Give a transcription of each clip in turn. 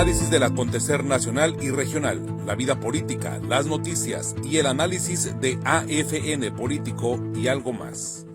análisis del acontecer nacional y regional, la vida política, las noticias y el análisis de AFN Político y algo más.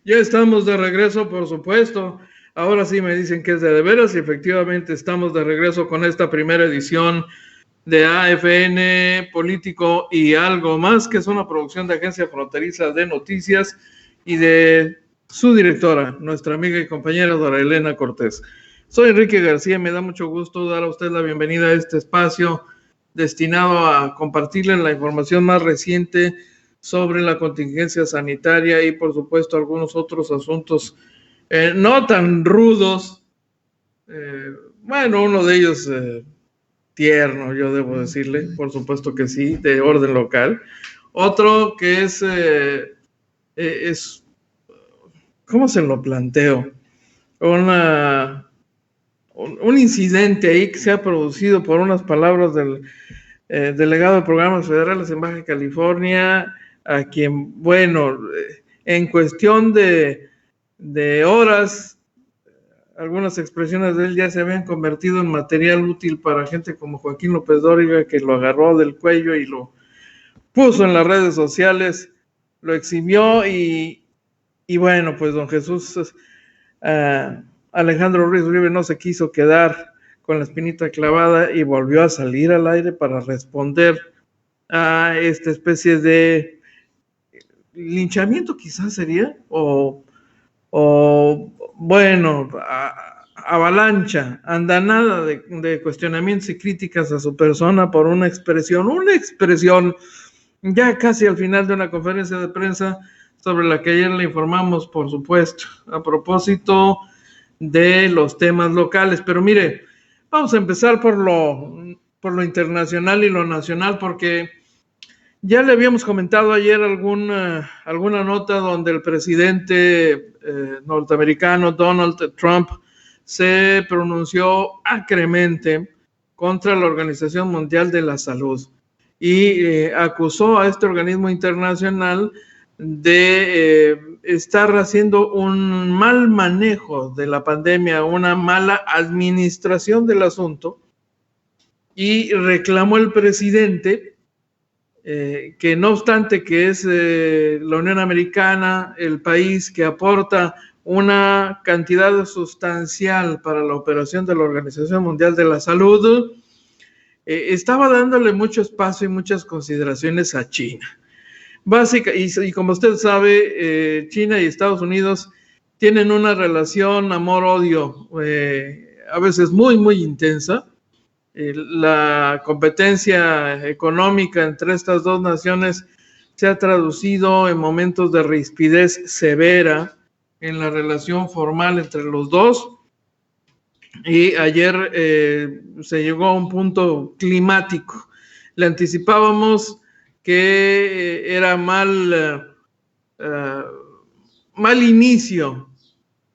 Ya estamos de regreso, por supuesto. Ahora sí me dicen que es de veras y efectivamente estamos de regreso con esta primera edición de AFN Político y algo más, que es una producción de Agencia Fronteriza de Noticias y de su directora, nuestra amiga y compañera Dora Elena Cortés. Soy Enrique García, me da mucho gusto dar a usted la bienvenida a este espacio destinado a compartirle la información más reciente sobre la contingencia sanitaria y por supuesto algunos otros asuntos no tan rudos. Bueno, uno de ellos tierno, yo debo decirle, por supuesto que sí, de orden local. Otro que es ¿cómo se lo planteo? Un incidente ahí que se ha producido por unas palabras del delegado de programas federales en Baja California, a quien, bueno, en cuestión de horas, algunas expresiones de él ya se habían convertido en material útil para gente como Joaquín López Dóriga, que lo agarró del cuello y lo puso en las redes sociales, lo exhibió y bueno, pues don Jesús Alejandro Ruiz Uribe no se quiso quedar con la espinita clavada y volvió a salir al aire para responder a esta especie de linchamiento, quizás sería, o bueno, avalancha, andanada de cuestionamientos y críticas a su persona por una expresión ya casi al final de una conferencia de prensa sobre la que ayer le informamos, por supuesto, a propósito de los temas locales. Pero mire, vamos a empezar por lo internacional y lo nacional, porque ya le habíamos comentado ayer alguna nota donde el presidente norteamericano Donald Trump se pronunció acremente contra la Organización Mundial de la Salud y acusó a este organismo internacional de estar haciendo un mal manejo de la pandemia, una mala administración del asunto, y reclamó el presidente que no obstante que es la Unión Americana el país que aporta una cantidad sustancial para la operación de la Organización Mundial de la Salud, estaba dándole mucho espacio y muchas consideraciones a China. Y como usted sabe, China y Estados Unidos tienen una relación amor-odio, a veces muy, muy intensa. La competencia económica entre estas dos naciones se ha traducido en momentos de rispidez severa en la relación formal entre los dos, y ayer se llegó a un punto climático. Le anticipábamos que era mal inicio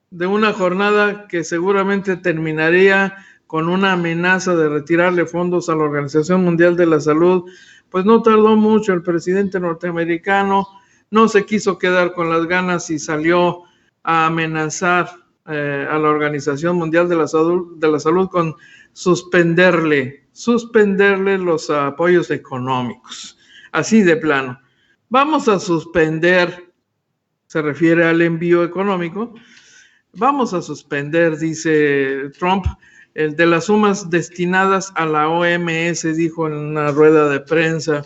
de una jornada que seguramente terminaría con una amenaza de retirarle fondos a la Organización Mundial de la Salud. Pues no tardó mucho, el presidente norteamericano no se quiso quedar con las ganas y salió a amenazar a la Organización Mundial de la Salud con suspenderle los apoyos económicos, así de plano. Vamos a suspender, se refiere al envío económico, vamos a suspender, dice Trump, el de las sumas destinadas a la OMS, dijo en una rueda de prensa.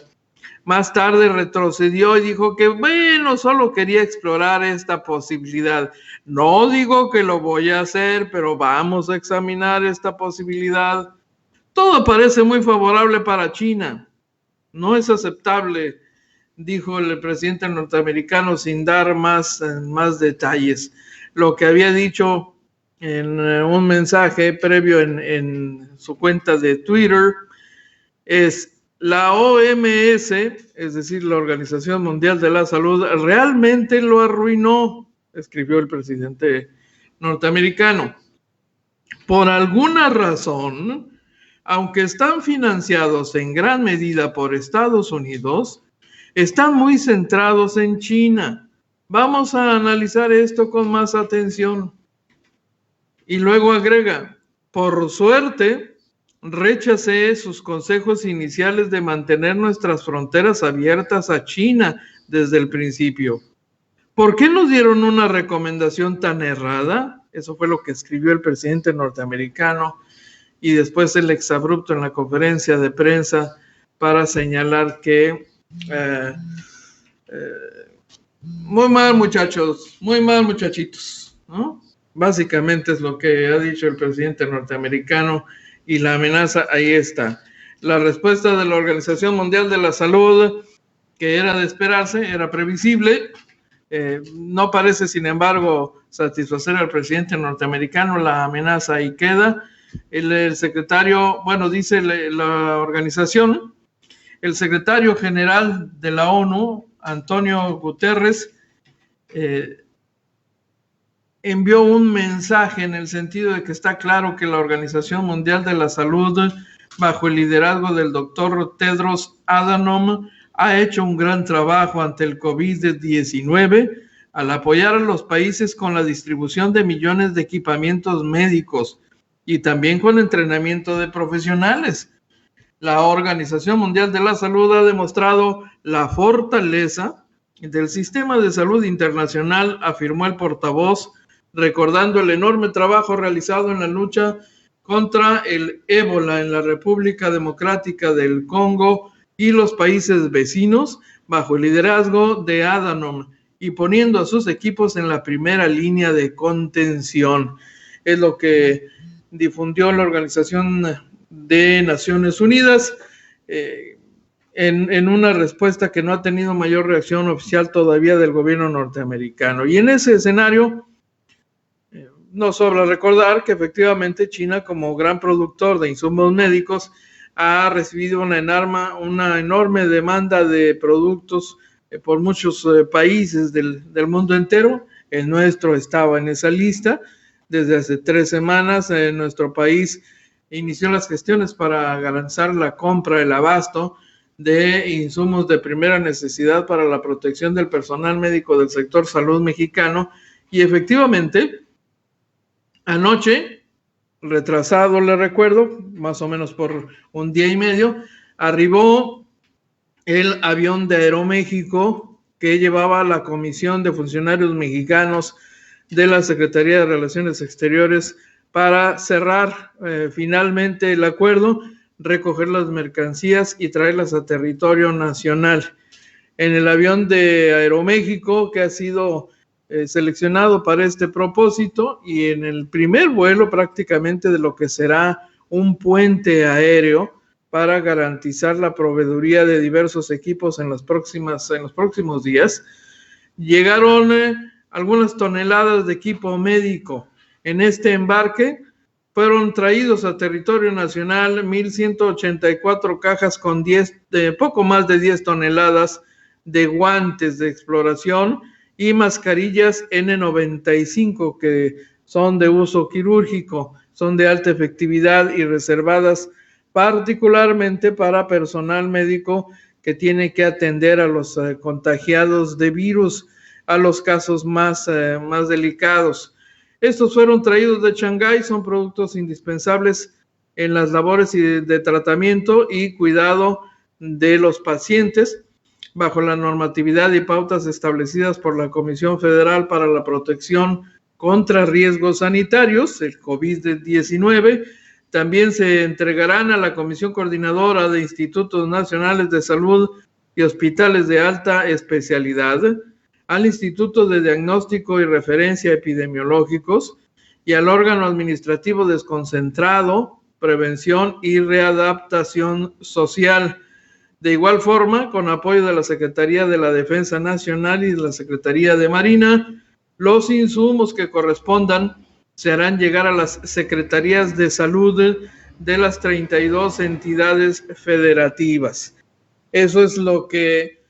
Más tarde retrocedió y dijo que, bueno, solo quería explorar esta posibilidad. No digo que lo voy a hacer, pero vamos a examinar esta posibilidad. Todo parece muy favorable para China. No es aceptable, dijo el presidente norteamericano sin dar más detalles. Lo que había dicho en un mensaje previo en su cuenta de Twitter es: la OMS, es decir, la Organización Mundial de la Salud, realmente lo arruinó, escribió el presidente norteamericano. por alguna razón, aunque están financiados en gran medida por Estados Unidos, están muy centrados en China. Vamos a analizar esto con más atención. Y luego agrega, por suerte, rechacé sus consejos iniciales de mantener nuestras fronteras abiertas a China desde el principio. ¿Por qué nos dieron una recomendación tan errada? Eso fue lo que escribió el presidente norteamericano y después el exabrupto en la conferencia de prensa para señalar que muy mal muchachos, muy mal muchachitos, ¿no? Básicamente es lo que ha dicho el presidente norteamericano y la amenaza ahí está. La respuesta de la Organización Mundial de la Salud, que era de esperarse, era previsible, no parece, sin embargo, satisfacer al presidente norteamericano. La amenaza ahí queda. El secretario, bueno, dice la organización, el secretario general de la ONU, Antonio Guterres, envió un mensaje en el sentido de que está claro que la Organización Mundial de la Salud, bajo el liderazgo del doctor Tedros Adhanom, ha hecho un gran trabajo ante el COVID-19 al apoyar a los países con la distribución de millones de equipamientos médicos y también con entrenamiento de profesionales. La Organización Mundial de la Salud ha demostrado la fortaleza del sistema de salud internacional, afirmó el portavoz, recordando el enorme trabajo realizado en la lucha contra el ébola en la República Democrática del Congo y los países vecinos bajo el liderazgo de Adhanom y poniendo a sus equipos en la primera línea de contención. Es lo que difundió la Organización de Naciones Unidas en una respuesta que no ha tenido mayor reacción oficial todavía del gobierno norteamericano. Y en ese escenario, nos sobra recordar que efectivamente China, como gran productor de insumos médicos, ha recibido una enorme demanda de productos por muchos países del mundo entero. El nuestro estaba en esa lista. Desde hace 3 semanas nuestro país inició las gestiones para garantizar la compra, el abasto de insumos de primera necesidad para la protección del personal médico del sector salud mexicano. Y efectivamente, anoche, retrasado, le recuerdo, más o menos por 1 día y medio, arribó el avión de Aeroméxico que llevaba a la Comisión de Funcionarios Mexicanos de la Secretaría de Relaciones Exteriores para cerrar finalmente el acuerdo, recoger las mercancías y traerlas a territorio nacional. En el avión de Aeroméxico, que ha sido seleccionado para este propósito, y en el primer vuelo prácticamente de lo que será un puente aéreo para garantizar la proveeduría de diversos equipos en los próximos días, llegaron algunas toneladas de equipo médico. En este embarque fueron traídos a territorio nacional 1,184 cajas con poco más de 10 toneladas de guantes de exploración y mascarillas N95 que son de uso quirúrgico, son de alta efectividad y reservadas particularmente para personal médico que tiene que atender a los contagiados de virus, a los casos más delicados. Estos fueron traídos de Shanghái, son productos indispensables en las labores de tratamiento y cuidado de los pacientes, bajo la normatividad y pautas establecidas por la Comisión Federal para la Protección contra Riesgos Sanitarios, el COVID-19. También se entregarán a la Comisión Coordinadora de Institutos Nacionales de Salud y Hospitales de Alta Especialidad, al Instituto de Diagnóstico y Referencia Epidemiológicos y al órgano administrativo desconcentrado, Prevención y Readaptación Social. De igual forma, con apoyo de la Secretaría de la Defensa Nacional y de la Secretaría de Marina, los insumos que correspondan se harán llegar a las Secretarías de Salud de las 32 entidades federativas. Eso es lo que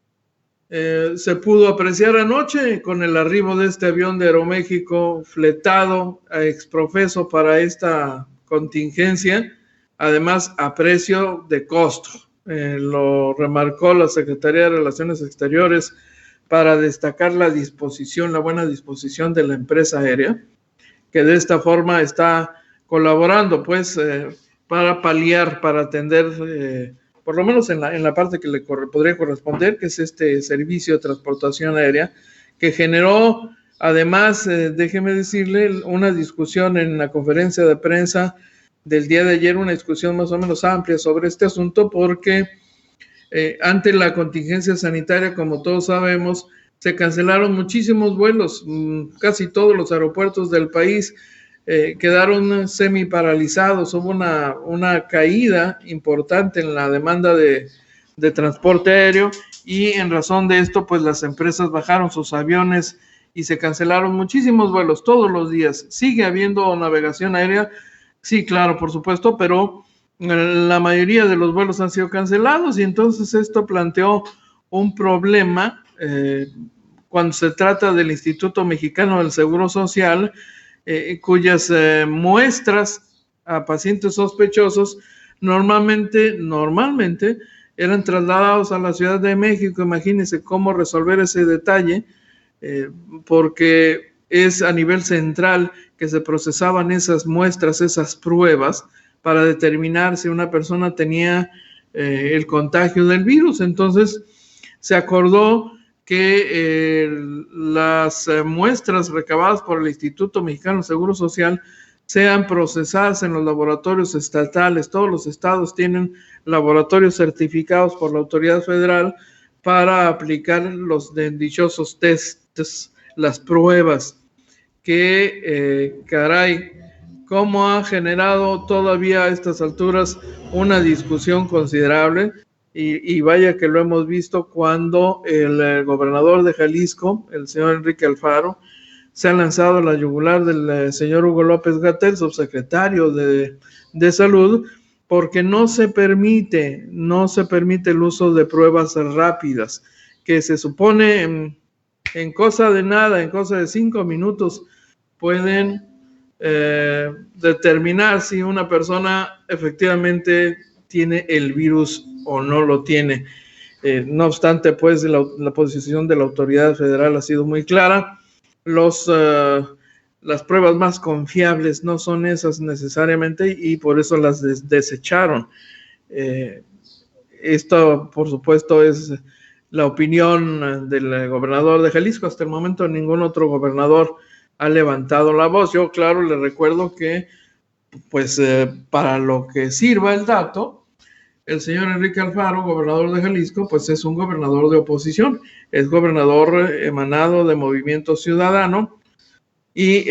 Se pudo apreciar anoche con el arribo de este avión de Aeroméxico fletado a exprofeso para esta contingencia, además a precio de costo. Lo remarcó la Secretaría de Relaciones Exteriores para destacar la disposición, la buena disposición de la empresa aérea, que de esta forma está colaborando, pues, para paliar, para atender, por lo menos en la parte que le podría corresponder, que es este servicio de transportación aérea, que generó, además, déjeme decirle, una discusión en la conferencia de prensa del día de ayer, una discusión más o menos amplia sobre este asunto, porque ante la contingencia sanitaria, como todos sabemos, se cancelaron muchísimos vuelos, casi todos los aeropuertos del país quedaron semi paralizados, hubo una caída importante en la demanda de transporte aéreo, y en razón de esto, pues las empresas bajaron sus aviones y se cancelaron muchísimos vuelos todos los días. Sigue habiendo navegación aérea, sí, claro, por supuesto, pero la mayoría de los vuelos han sido cancelados, y entonces esto planteó un problema cuando se trata del Instituto Mexicano del Seguro Social, cuyas muestras a pacientes sospechosos normalmente eran trasladados a la Ciudad de México. Imagínense cómo resolver ese detalle, porque es a nivel central que se procesaban esas muestras, esas pruebas, para determinar si una persona tenía el contagio del virus. Entonces se acordó que las muestras recabadas por el Instituto Mexicano del Seguro Social sean procesadas en los laboratorios estatales. Todos los estados tienen laboratorios certificados por la autoridad federal para aplicar los dichosos tests, las pruebas, que caray, cómo ha generado todavía a estas alturas una discusión considerable, y vaya que lo hemos visto cuando el gobernador de Jalisco, el señor Enrique Alfaro, se ha lanzado a la yugular del señor Hugo López-Gatell, subsecretario de Salud, porque no se permite el uso de pruebas rápidas, que se supone en cosa de nada, en cosa de 5 minutos, pueden determinar si una persona efectivamente tiene el virus o no lo tiene. No obstante, pues la posición de la autoridad federal ha sido muy clara. Las pruebas más confiables no son esas necesariamente, y por eso las desecharon. Esto, por supuesto, es la opinión del gobernador de Jalisco. Hasta el momento ningún otro gobernador ha levantado la voz. Yo, claro, le recuerdo que, pues, para lo que sirva el dato, el señor Enrique Alfaro, gobernador de Jalisco, pues es un gobernador de oposición, es gobernador emanado de Movimiento Ciudadano, y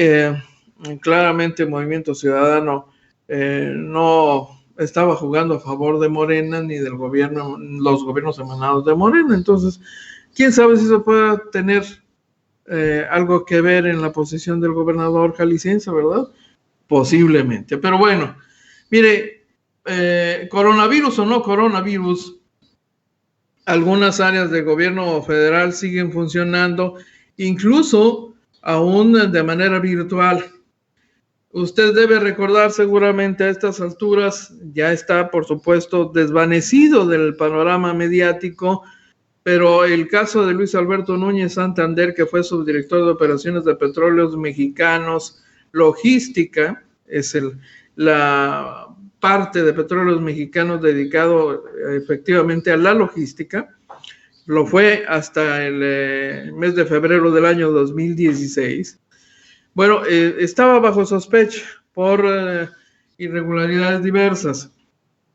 claramente Movimiento Ciudadano no estaba jugando a favor de Morena ni del gobierno, los gobiernos emanados de Morena. Entonces, quién sabe si eso pueda tener algo que ver en la posición del gobernador jalisciense, ¿verdad? Posiblemente. Pero bueno, mire, coronavirus o no coronavirus, algunas áreas del gobierno federal siguen funcionando, incluso aún de manera virtual. Usted debe recordar seguramente a estas alturas, ya está por supuesto desvanecido del panorama mediático, pero el caso de Luis Alberto Núñez Santander, que fue subdirector de operaciones de Petróleos Mexicanos, logística, es la parte de Petróleos Mexicanos dedicado efectivamente a la logística, lo fue hasta el mes de febrero del año 2016. Bueno, estaba bajo sospecha por irregularidades diversas.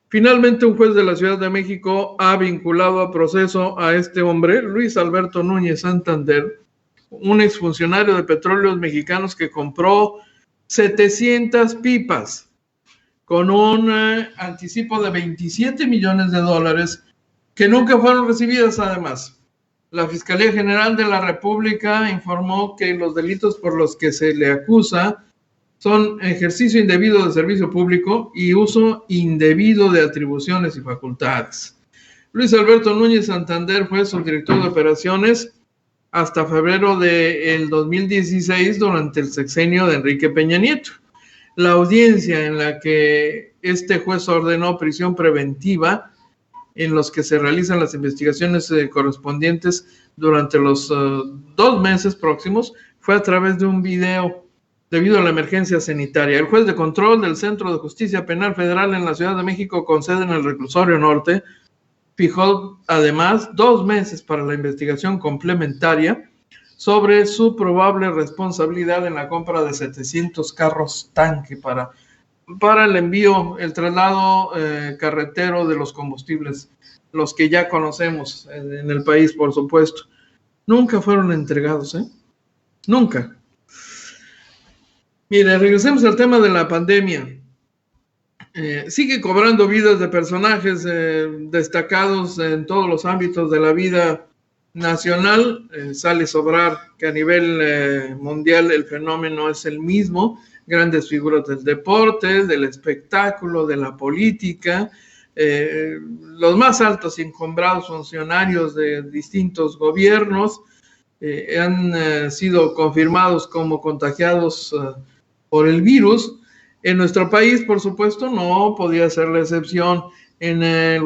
Finalmente, un juez de la Ciudad de México ha vinculado a proceso a este hombre, Luis Alberto Núñez Santander, un exfuncionario de Petróleos Mexicanos que compró 700 pipas con un anticipo de $27 millones que nunca fueron recibidas. Además, la Fiscalía General de la República informó que los delitos por los que se le acusa son ejercicio indebido de servicio público y uso indebido de atribuciones y facultades. Luis Alberto Núñez Santander fue subdirector de operaciones hasta febrero del 2016 durante el sexenio de Enrique Peña Nieto. La audiencia en la que este juez ordenó prisión preventiva, en los que se realizan las investigaciones correspondientes durante los 2 meses próximos, fue a través de un video debido a la emergencia sanitaria. El juez de control del Centro de Justicia Penal Federal en la Ciudad de México, con sede en el Reclusorio Norte, fijó además 2 meses para la investigación complementaria sobre su probable responsabilidad en la compra de 700 carros tanque para el envío, el traslado carretero de los combustibles, los que ya conocemos en el país, por supuesto. Nunca fueron entregados, Nunca. Mire, regresemos al tema de la pandemia. Sigue cobrando vidas de personajes destacados en todos los ámbitos de la vida nacional. Sale a sobrar que a nivel mundial el fenómeno es el mismo. Grandes figuras del deporte, del espectáculo, de la política, los más altos y encumbrados funcionarios de distintos gobiernos han sido confirmados como contagiados por el virus. En nuestro país, por supuesto, no podía ser la excepción. En el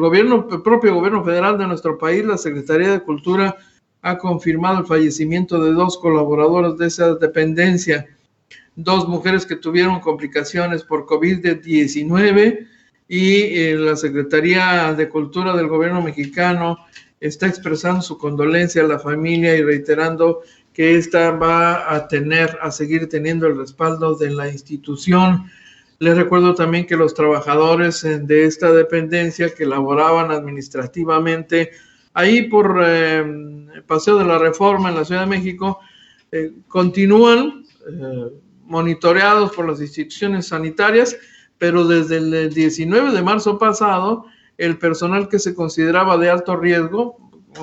propio gobierno federal de nuestro país, la Secretaría de Cultura ha confirmado el fallecimiento de 2 colaboradores de esa dependencia, 2 mujeres que tuvieron complicaciones por COVID-19, y la Secretaría de Cultura del gobierno mexicano está expresando su condolencia a la familia y reiterando que esta va a seguir teniendo el respaldo de la institución. Les recuerdo también que los trabajadores de esta dependencia que laboraban administrativamente ahí por Paseo de la Reforma en la Ciudad de México continúan monitoreados por las instituciones sanitarias, pero desde el 19 de marzo pasado, el personal que se consideraba de alto riesgo,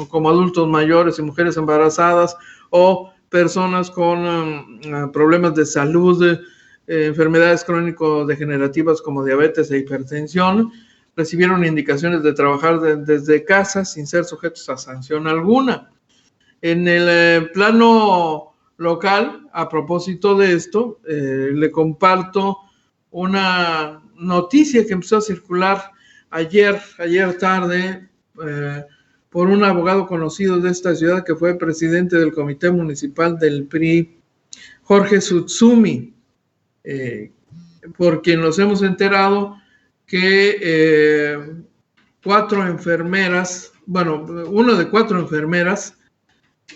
como adultos mayores y mujeres embarazadas o personas con problemas de salud, enfermedades crónico-degenerativas como diabetes e hipertensión, recibieron indicaciones de trabajar desde casa sin ser sujetos a sanción alguna. En el plano local, a propósito de esto, le comparto una noticia que empezó a circular ayer tarde por un abogado conocido de esta ciudad que fue presidente del comité municipal del PRI, Jorge Tsutsumi, por quien nos hemos enterado que 4 enfermeras, una de 4 enfermeras,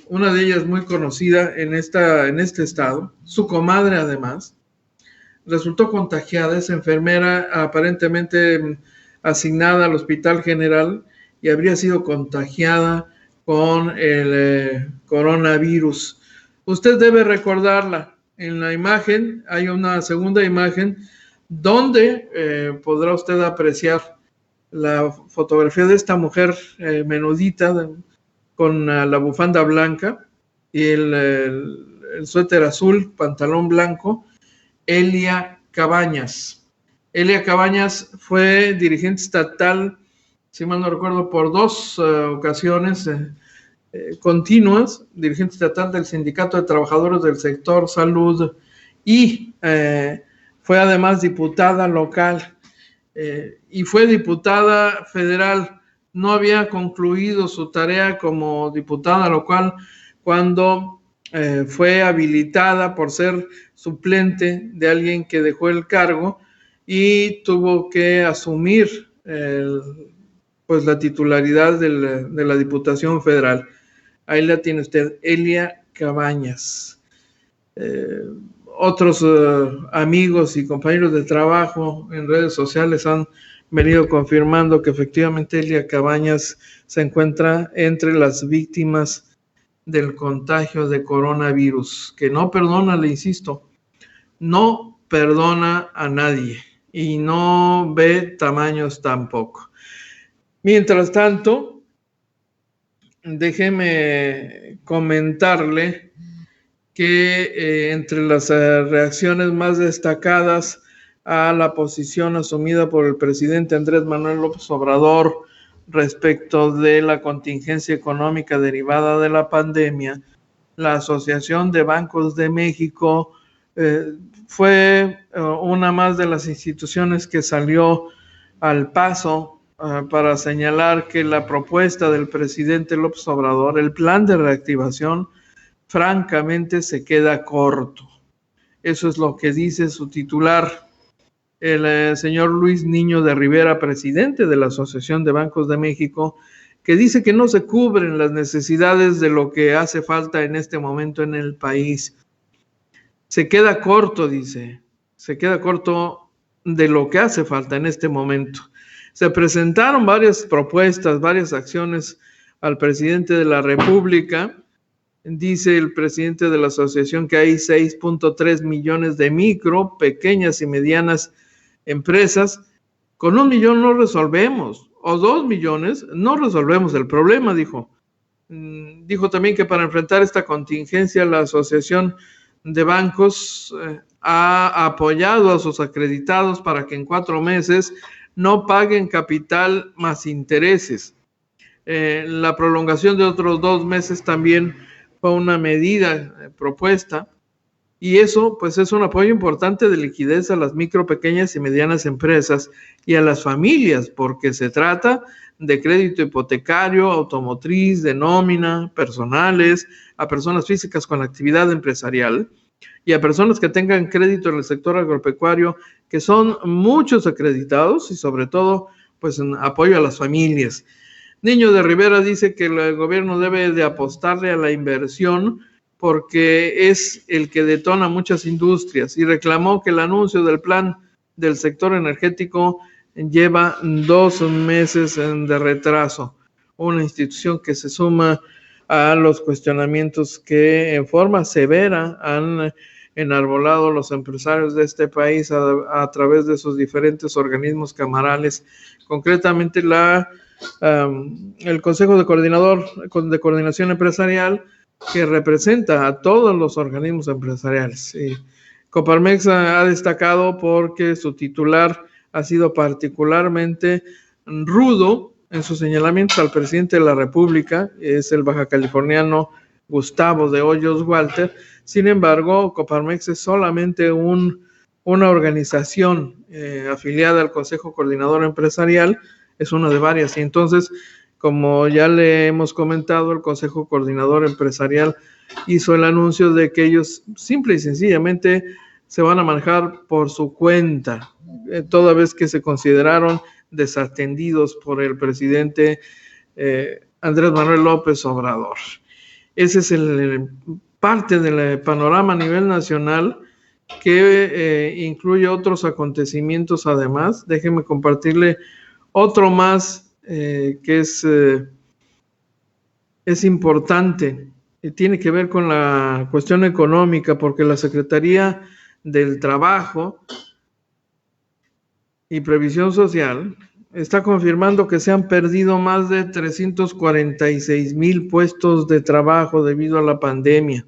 una de ellas muy conocida en este estado, su comadre además, resultó contagiada. Esa enfermera aparentemente asignada al Hospital General y habría sido contagiada con el coronavirus. Usted debe recordarla. En la imagen hay una segunda imagen donde podrá usted apreciar la fotografía de esta mujer menudita con la bufanda blanca y el suéter azul, pantalón blanco, Elia Cabañas. Elia Cabañas fue dirigente estatal, si mal no recuerdo, por 2 ocasiones continuas, dirigente estatal del Sindicato de Trabajadores del Sector Salud y fue además diputada local y fue diputada federal. No había concluido su tarea como diputada local cuando fue habilitada por ser suplente de alguien que dejó el cargo y tuvo que asumir la titularidad de la Diputación Federal. Ahí la tiene usted, Elia Cabañas. Otros amigos y compañeros de trabajo en redes sociales han venido confirmando que efectivamente Elia Cabañas se encuentra entre las víctimas del contagio de coronavirus, que no perdona, le insisto, no perdona a nadie y no ve tamaños tampoco. Mientras tanto, déjeme comentarle que entre las reacciones más destacadas a la posición asumida por el presidente Andrés Manuel López Obrador respecto de la contingencia económica derivada de la pandemia, la Asociación de Bancos de México fue una más de las instituciones que salió al paso para señalar que la propuesta del presidente López Obrador, el plan de reactivación, francamente se queda corto. Eso es lo que dice su titular, el señor Luis Niño de Rivera, presidente de la Asociación de Bancos de México, que dice que no se cubren las necesidades de lo que hace falta en este momento en el país. Se queda corto, dice, se queda corto de lo que hace falta en este momento. Se presentaron varias propuestas, varias acciones al presidente de la República. Dice el presidente de la asociación que hay 6.3 millones de micro, pequeñas y medianas empresas. Con 1 millón no resolvemos, o 2 millones no resolvemos el problema, dijo. Dijo también que para enfrentar esta contingencia la Asociación de Bancos ha apoyado a sus acreditados para que en 4 meses no paguen capital más intereses. La prolongación de otros 2 meses también fue una medida propuesta, y eso pues es un apoyo importante de liquidez a las micro, pequeñas y medianas empresas y a las familias, porque se trata de crédito hipotecario, automotriz, de nómina, personales, a personas físicas con actividad empresarial y a personas que tengan crédito en el sector agropecuario, que son muchos acreditados, y sobre todo pues en apoyo a las familias. Niño de Rivera dice que el gobierno debe de apostarle a la inversión porque es el que detona muchas industrias, y reclamó que el anuncio del plan del sector energético lleva 2 meses de retraso. Una institución que se suma a los cuestionamientos que en forma severa han enarbolado los empresarios de este país a través de sus diferentes organismos camarales, concretamente el Consejo de Coordinación Empresarial, que representa a todos los organismos empresariales. Coparmex ha destacado porque su titular ha sido particularmente rudo en sus señalamientos al presidente de la República, es el baja californiano Gustavo de Hoyos Walter. Sin embargo, Coparmex es solamente una organización afiliada al Consejo Coordinador Empresarial, es una de varias, y entonces, como ya le hemos comentado, el Consejo Coordinador Empresarial hizo el anuncio de que ellos simple y sencillamente se van a manejar por su cuenta, toda vez que se consideraron desatendidos por el presidente Andrés Manuel López Obrador. Ese es parte del panorama a nivel nacional, que incluye otros acontecimientos además. Déjenme compartirle otro más que es importante, tiene que ver con la cuestión económica, porque la Secretaría del Trabajo y Previsión Social está confirmando que se han perdido más de 346,000 puestos de trabajo debido a la pandemia.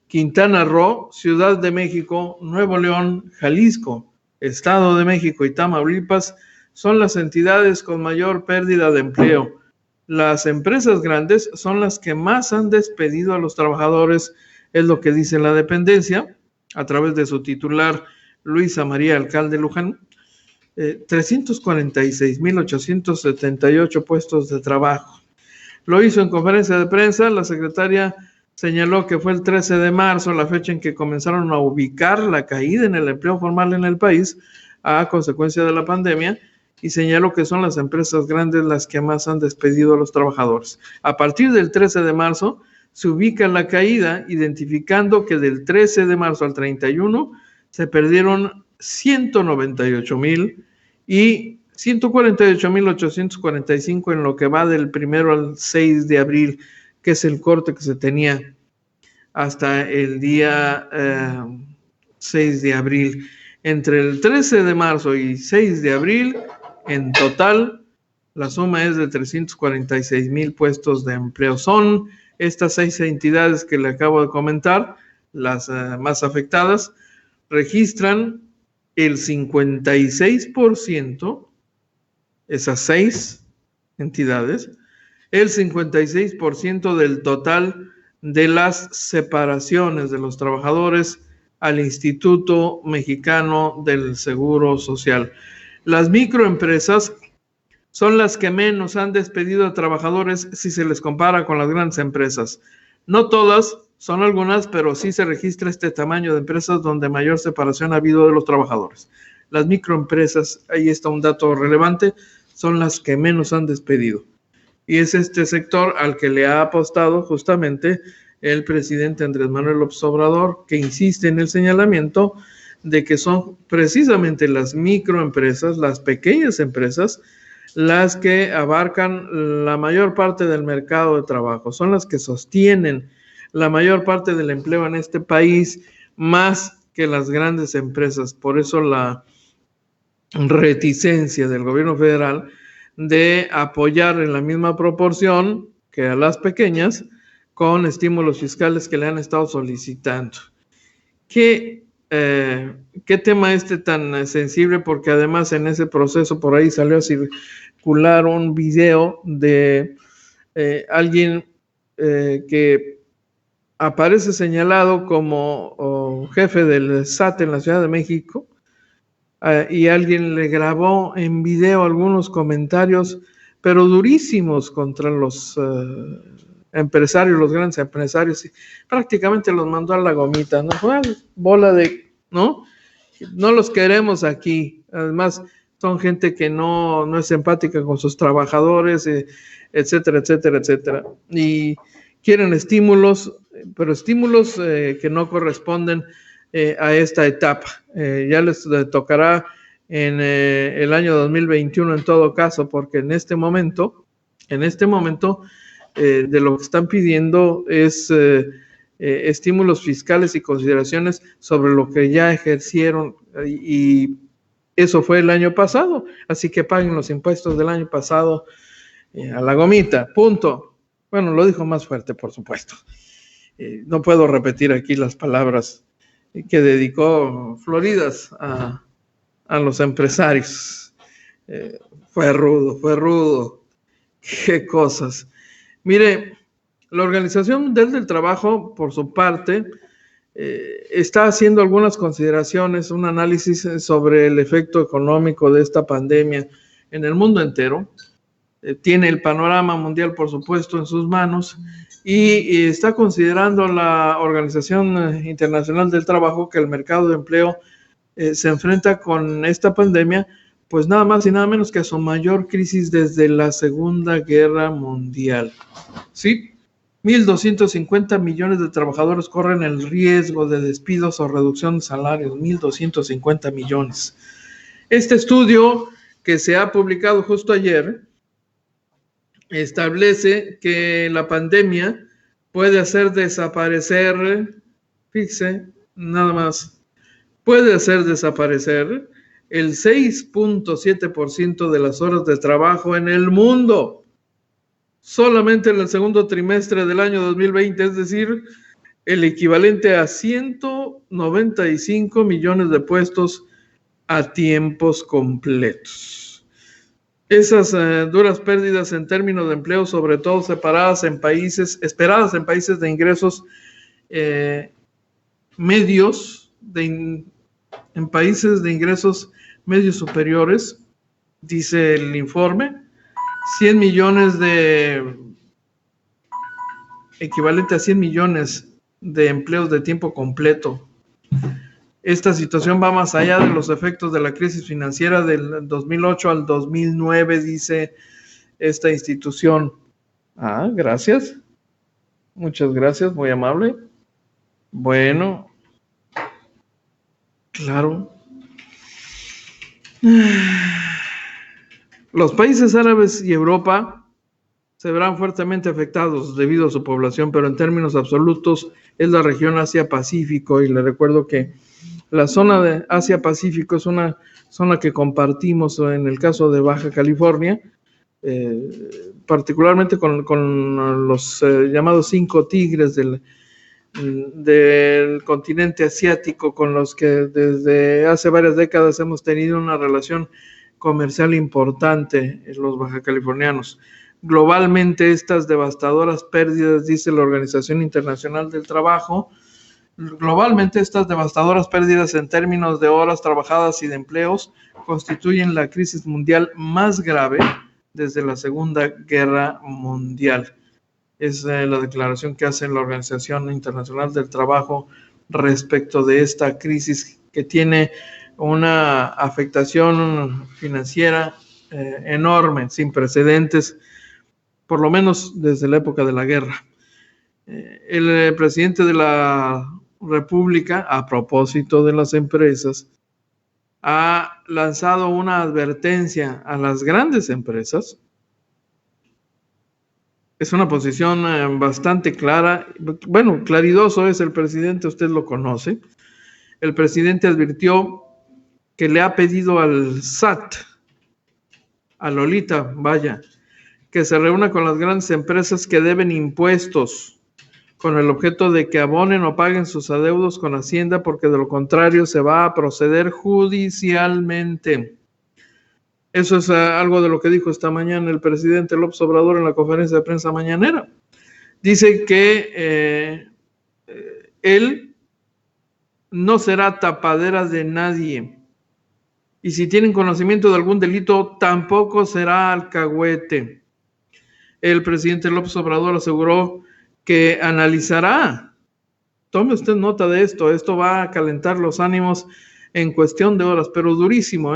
Quintana Roo, Ciudad de México, Nuevo León, Jalisco, Estado de México y Tamaulipas son las entidades con mayor pérdida de empleo. Las empresas grandes son las que más han despedido a los trabajadores, es lo que dice la dependencia a través de su titular Luisa María Alcalde Luján. 346,878 puestos de trabajo. Lo hizo en conferencia de prensa. La secretaria señaló que fue el 13 de marzo la fecha en que comenzaron a ubicar la caída en el empleo formal en el país a consecuencia de la pandemia, y señaló que son las empresas grandes las que más han despedido a los trabajadores. A partir del 13 de marzo se ubica la caída, identificando que del 13 de marzo al 31 se perdieron 198,000 y 148,845 en lo que va del 1 al 6 de abril, que es el corte que se tenía hasta el día 6 de abril. Entre el 13 de marzo y 6 de abril, en total, la suma es de 346,000 puestos de empleo. Son estas 6 entidades que le acabo de comentar, las más afectadas, registran el 56%, esas 6 entidades, el 56% del total de las separaciones de los trabajadores al Instituto Mexicano del Seguro Social. Las microempresas son las que menos han despedido a trabajadores si se les compara con las grandes empresas. No todas, son algunas, pero sí se registra este tamaño de empresas donde mayor separación ha habido de los trabajadores. Las microempresas, ahí está un dato relevante, son las que menos han despedido. Y es este sector al que le ha apostado justamente el presidente Andrés Manuel López Obrador, que insiste en el señalamiento de que son precisamente las microempresas, las pequeñas empresas, las que abarcan la mayor parte del mercado de trabajo, son las que sostienen la mayor parte del empleo en este país, más que las grandes empresas. Por eso la reticencia del gobierno federal de apoyar en la misma proporción que a las pequeñas con estímulos fiscales que le han estado solicitando. ¿Qué tema tan sensible? Porque además en ese proceso por ahí salió a circular un video de alguien que aparece señalado como jefe del SAT en la Ciudad de México, y alguien le grabó en video algunos comentarios, pero durísimos contra los empresarios, los grandes empresarios, y prácticamente los mandó a la gomita, ¿no? Bola de, ¿no? No los queremos aquí. Además, son gente que no es empática con sus trabajadores, etcétera, etcétera, etcétera. Y quieren estímulos, pero estímulos que no corresponden a esta etapa. Ya les tocará en el año 2021 en todo caso, porque en este momento, de lo que están pidiendo es estímulos fiscales y consideraciones sobre lo que ya ejercieron, y eso fue el año pasado, así que paguen los impuestos del año pasado a la gomita, punto. Bueno, lo dijo más fuerte, por supuesto. No puedo repetir aquí las palabras que dedicó floridas a los empresarios. Fue rudo. Qué cosas. Mire, la Organización Mundial del Trabajo, por su parte, está haciendo algunas consideraciones, un análisis sobre el efecto económico de esta pandemia en el mundo entero. Tiene el panorama mundial, por supuesto, en sus manos, y está considerando la Organización Internacional del Trabajo que el mercado de empleo se enfrenta con esta pandemia, pues nada más y nada menos que a su mayor crisis desde la Segunda Guerra Mundial. ¿Sí? 1.250 millones de trabajadores corren el riesgo de despidos o reducción de salarios. 1.250 millones. Este estudio, que se ha publicado justo ayer, establece que la pandemia puede hacer desaparecer, fíjese, nada más, puede hacer desaparecer el 6.7% de las horas de trabajo en el mundo, solamente en el segundo trimestre del año 2020, es decir, el equivalente a 195 millones de puestos a tiempos completos. Esas duras pérdidas en términos de empleo, sobre todo esperadas en países de ingresos medios, en países de ingresos medios superiores, dice el informe, 100 millones equivalente a 100 millones de empleos de tiempo completo. Esta situación va más allá de los efectos de la crisis financiera del 2008 al 2009, dice esta institución. Gracias. Muchas gracias, muy amable. Bueno, claro. Los países árabes y Europa se verán fuertemente afectados debido a su población, pero en términos absolutos es la región Asia-Pacífico, y le recuerdo que la zona de Asia-Pacífico es una zona que compartimos en el caso de Baja California, particularmente con los llamados 5 tigres del continente asiático, con los que desde hace varias décadas hemos tenido una relación comercial importante en los bajacalifornianos. Globalmente, estas devastadoras pérdidas, dice la Organización Internacional del Trabajo, globalmente estas devastadoras pérdidas en términos de horas trabajadas y de empleos constituyen la crisis mundial más grave desde la Segunda Guerra Mundial. Es la declaración que hace la Organización Internacional del Trabajo respecto de esta crisis que tiene una afectación financiera enorme, sin precedentes, por lo menos desde la época de la guerra. El presidente de la República, a propósito de las empresas, ha lanzado una advertencia a las grandes empresas. Es una posición bastante clara. Bueno, claridoso es el presidente, usted lo conoce. El presidente advirtió que le ha pedido al SAT, a Lolita, vaya, que se reúna con las grandes empresas que deben impuestos con el objeto de que abonen o paguen sus adeudos con Hacienda, porque de lo contrario se va a proceder judicialmente. Eso es algo de lo que dijo esta mañana el presidente López Obrador en la conferencia de prensa mañanera. Dice que él no será tapadera de nadie, y si tienen conocimiento de algún delito, tampoco será alcahuete. El presidente López Obrador aseguró que analizará, tome usted nota de esto va a calentar los ánimos en cuestión de horas, pero durísimo,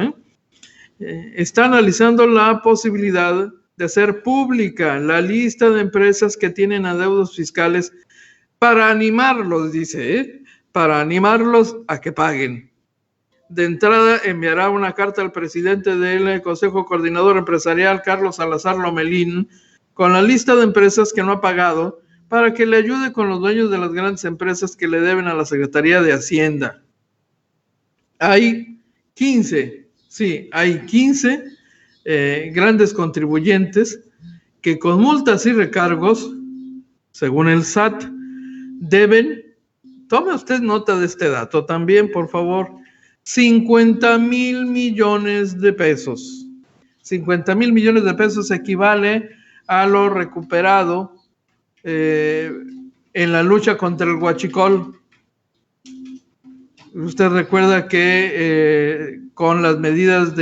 está analizando la posibilidad de hacer pública la lista de empresas que tienen adeudos fiscales para animarlos, dice, para animarlos a que paguen. De entrada enviará una carta al presidente del Consejo Coordinador Empresarial, Carlos Salazar Lomelín, con la lista de empresas que no ha pagado, para que le ayude con los dueños de las grandes empresas que le deben a la Secretaría de Hacienda. Hay 15 grandes contribuyentes que con multas y recargos, según el SAT, deben, tome usted nota de este dato también, por favor, 50,000 millones de pesos. 50,000 millones de pesos equivale a lo recuperado en la lucha contra el huachicol. Usted recuerda que con las medidas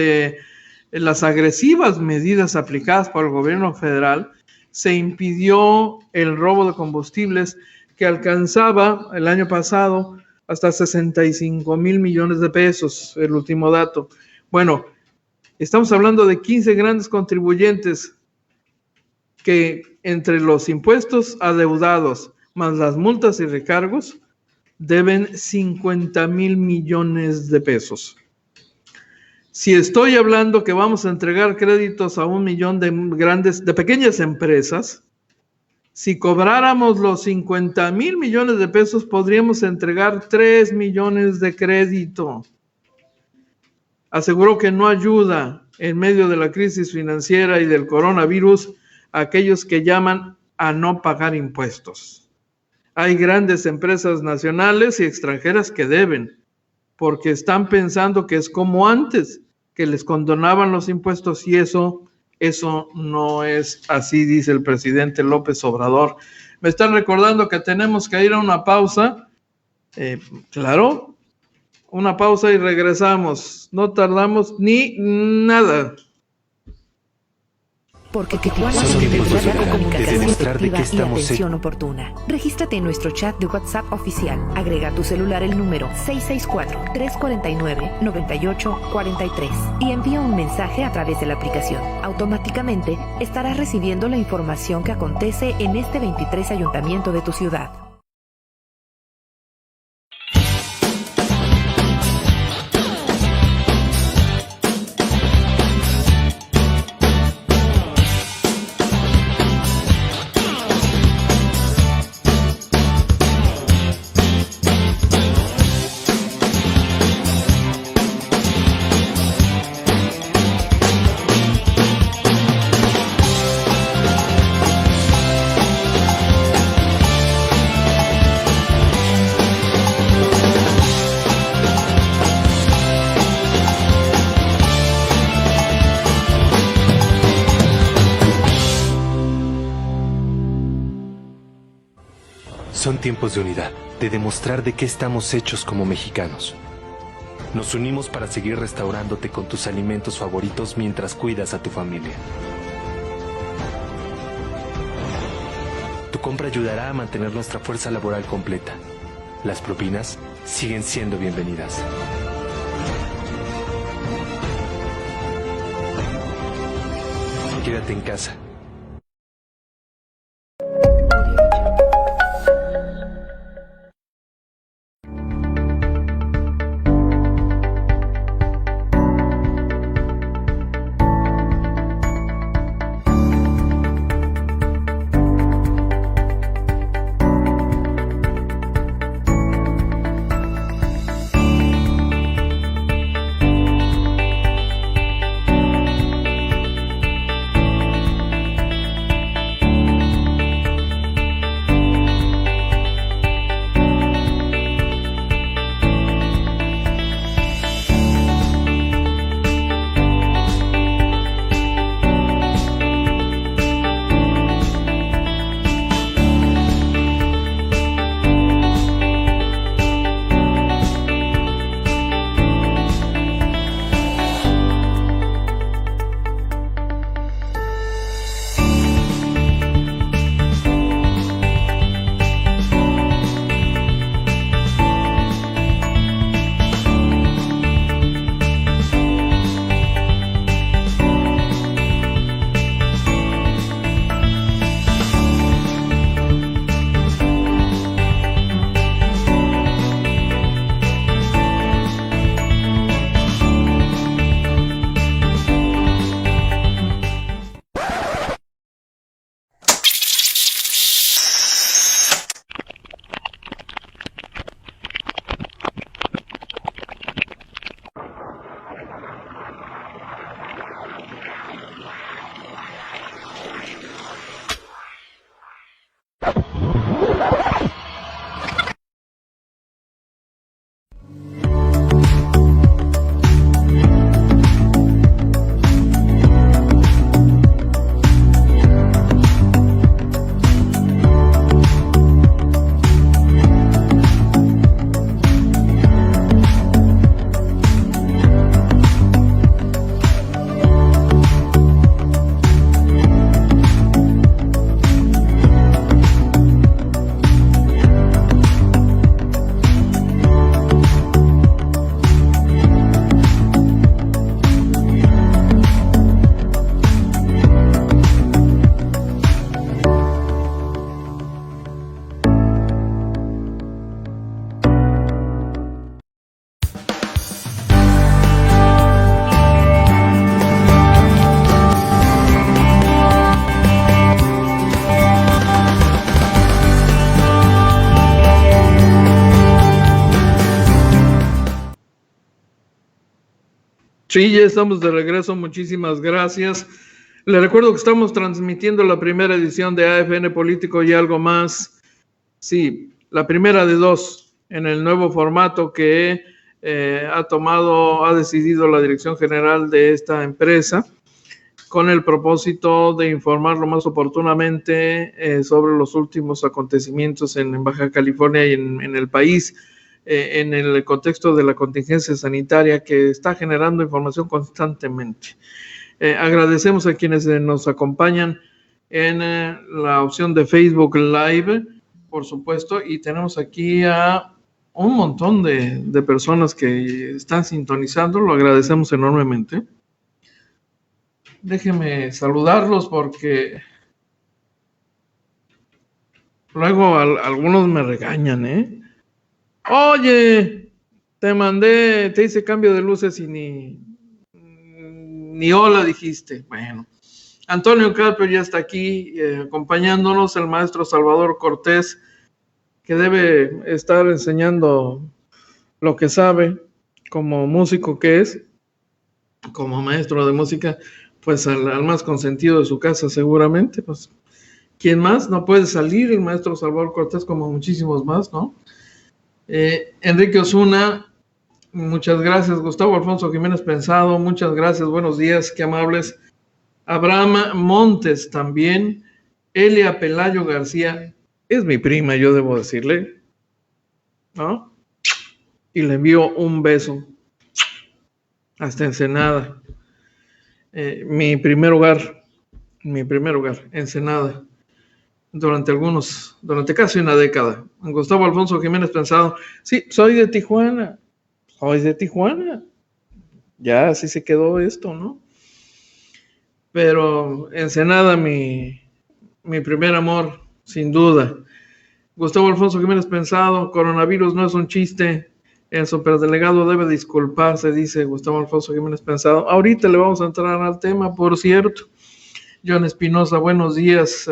las agresivas medidas aplicadas por el gobierno federal, se impidió el robo de combustibles que alcanzaba el año pasado hasta 65,000 millones de pesos, el último dato. Bueno, estamos hablando de 15 grandes contribuyentes que entre los impuestos adeudados más las multas y recargos deben 50,000 millones de pesos. Si estoy hablando que vamos a entregar créditos a 1 millón de pequeñas empresas, si cobráramos los 50,000 millones de pesos, podríamos entregar 3 millones de crédito. Aseguró que no ayuda en medio de la crisis financiera y del coronavirus a aquellos que llaman a no pagar impuestos. Hay grandes empresas nacionales y extranjeras que deben, porque están pensando que es como antes, que les condonaban los impuestos, y eso no es así, dice el presidente López Obrador. Me están recordando que tenemos que ir a una pausa. Claro, una pausa y regresamos. No tardamos ni nada. Porque Tijuana necesita comunicación efectiva y atención oportuna. Regístrate en nuestro chat de WhatsApp oficial. Agrega a tu celular el número 664-349-9843 y envía un mensaje a través de la aplicación. Automáticamente estarás recibiendo la información que acontece en este 23 ayuntamiento de tu ciudad. Son tiempos de unidad, de demostrar de qué estamos hechos como mexicanos. Nos unimos para seguir restaurándote con tus alimentos favoritos mientras cuidas a tu familia. Tu compra ayudará a mantener nuestra fuerza laboral completa. Las propinas siguen siendo bienvenidas. Quédate en casa. Sí, ya estamos de regreso, muchísimas gracias. Les recuerdo que estamos transmitiendo la primera edición de AFN Político y Algo Más. Sí, la primera de dos en el nuevo formato que ha decidido la dirección general de esta empresa, con el propósito de informar lo más oportunamente sobre los últimos acontecimientos en Baja California y en el país, en el contexto de la contingencia sanitaria que está generando información constantemente. Agradecemos a quienes nos acompañan en la opción de Facebook Live, por supuesto, y tenemos aquí a un montón de personas que están sintonizando, lo agradecemos enormemente. Déjenme saludarlos porque luego algunos me regañan, ¿eh? Oye, te hice cambio de luces y ni hola dijiste. Bueno, Antonio Carpio ya está aquí acompañándonos, el maestro Salvador Cortés, que debe estar enseñando lo que sabe como músico que es, como maestro de música, pues al más consentido de su casa seguramente. Pues, ¿quién más? No puede salir el maestro Salvador Cortés como muchísimos más, ¿no? Enrique Osuna, muchas gracias. Gustavo Alfonso Jiménez Pensado, muchas gracias, buenos días, qué amables. Abraham Montes también, Elia Pelayo García, Es mi prima, yo debo decirle, ¿no? Y le envío un beso hasta Ensenada. Mi primer hogar, Ensenada, durante casi una década. Gustavo Alfonso Jiménez Pensado, sí, soy de Tijuana, ya así se quedó esto, ¿no? Pero Ensenada, mi primer amor, sin duda. Gustavo Alfonso Jiménez Pensado, coronavirus no es un chiste, el superdelegado debe disculparse, dice Gustavo Alfonso Jiménez Pensado. Ahorita le vamos a entrar al tema, por cierto. John Espinosa, buenos días,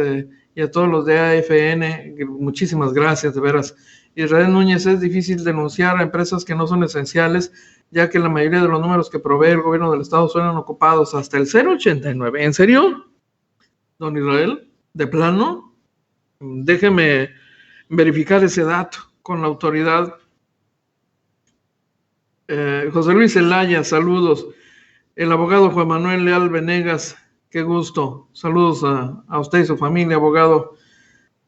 y a todos los de AFN, muchísimas gracias, de veras. Israel Núñez, es difícil denunciar a empresas que no son esenciales, ya que la mayoría de los números que provee el gobierno del estado suenan ocupados hasta el 089. ¿En serio, don Israel? ¿De plano? Déjeme verificar ese dato con la autoridad. José Luis Zelaya, saludos. El abogado Juan Manuel Leal Venegas, qué gusto. Saludos a usted y su familia, abogado.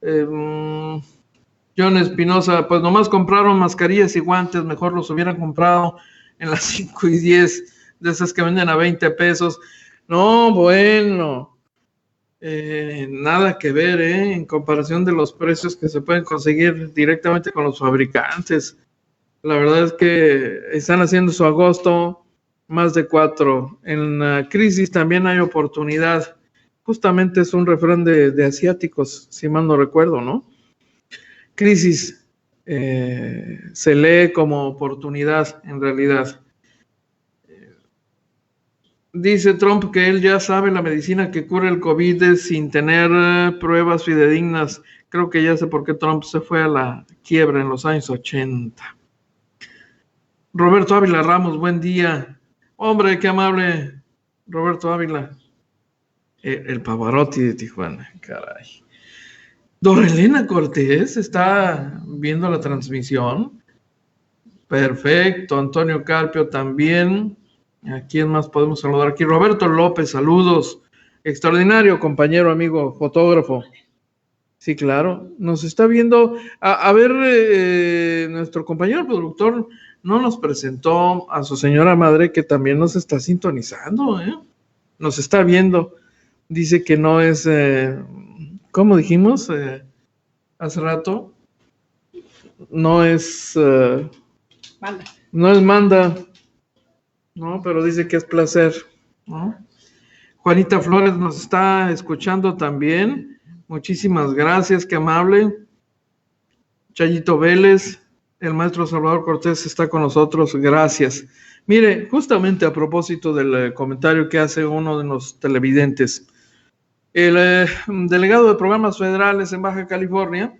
John Espinosa, pues nomás compraron mascarillas y guantes, mejor los hubieran comprado en las 5 y 10, de esas que venden a 20 pesos. No, bueno, nada que ver, en comparación de los precios que se pueden conseguir directamente con los fabricantes. La verdad es que están haciendo su agosto más de 4. En la crisis también hay oportunidad. Justamente es un refrán de asiáticos, si mal no recuerdo, ¿no? Crisis se lee como oportunidad en realidad. Dice Trump que él ya sabe la medicina que cura el COVID sin tener pruebas fidedignas. Creo que ya sé por qué Trump se fue a la quiebra en los años 80. Roberto Ávila Ramos, buen día. Hombre, qué amable, Roberto Ávila. El Pavarotti de Tijuana, caray. Dorelena Cortés está viendo la transmisión. Perfecto, Antonio Carpio también. ¿A quién más podemos saludar aquí? Roberto López, saludos. Extraordinario compañero, amigo, fotógrafo. Sí, claro, nos está viendo. A ver, nuestro compañero productor no nos presentó a su señora madre, que también nos está sintonizando, nos está viendo. Dice que no es, ¿cómo dijimos hace rato? No es Manda. No es Manda, no, pero dice que es placer, ¿no? Juanita Flores nos está escuchando también. Muchísimas gracias, qué amable. Chayito Vélez, el maestro Salvador Cortés está con nosotros, gracias. Mire, justamente a propósito del comentario que hace uno de los televidentes, el delegado de programas federales en Baja California,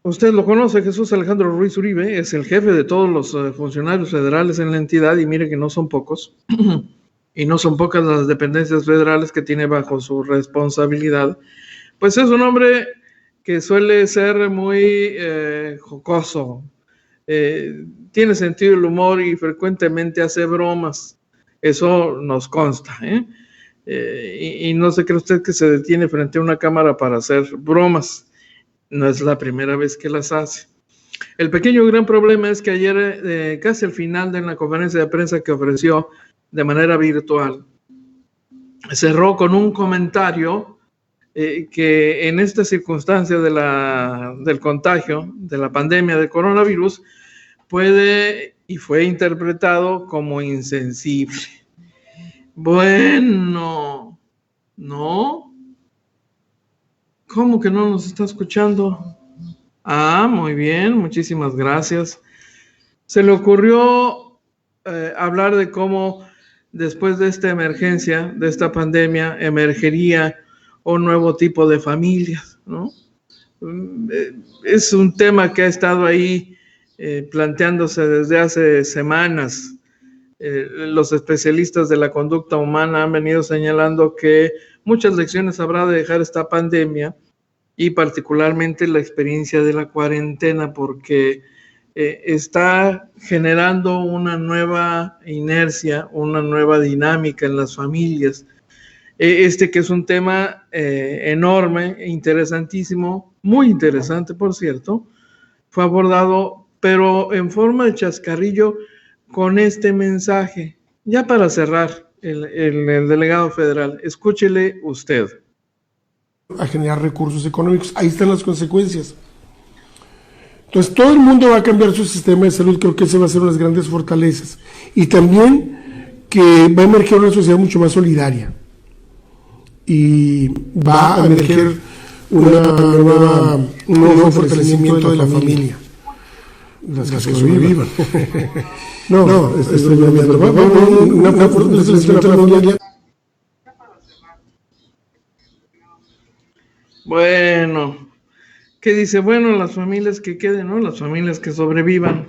usted lo conoce, Jesús Alejandro Ruiz Uribe, es el jefe de todos los funcionarios federales en la entidad, y mire que no son pocos, y no son pocas las dependencias federales que tiene bajo su responsabilidad. Pues es un hombre que suele ser muy jocoso, tiene sentido del humor y frecuentemente hace bromas. Eso nos consta, y no se cree usted que se detiene frente a una cámara para hacer bromas. No es la primera vez que las hace. El pequeño gran problema es que ayer, casi al final de la conferencia de prensa que ofreció de manera virtual, cerró con un comentario que en esta circunstancia del contagio, de la pandemia de coronavirus, puede y fue interpretado como insensible. Bueno, ¿no? ¿Cómo que no nos está escuchando? Ah, muy bien, muchísimas gracias. Se le ocurrió hablar de cómo después de esta emergencia, de esta pandemia, emergería un nuevo tipo de familias, ¿no? Es un tema que ha estado ahí planteándose desde hace semanas. Los especialistas de la conducta humana han venido señalando que muchas lecciones habrá de dejar esta pandemia, y particularmente la experiencia de la cuarentena, porque está generando una nueva inercia, una nueva dinámica en las familias. Este que es un tema enorme, interesantísimo, muy interesante, por cierto, fue abordado, pero en forma de chascarrillo, con este mensaje. Ya para cerrar, el delegado federal, escúchele usted. A generar recursos económicos, ahí están las consecuencias. Entonces todo el mundo va a cambiar su sistema de salud, creo que ese va a ser una de las grandes fortalezas. Y también que va a emerger una sociedad mucho más solidaria. Y va a emerger un nuevo fortalecimiento de la familia. Las que sobrevivan. No, estoy bromeando. Una fortalecimiento de la familia. Bueno, ¿qué dice? Bueno, las familias que queden, ¿no? Las familias que sobrevivan.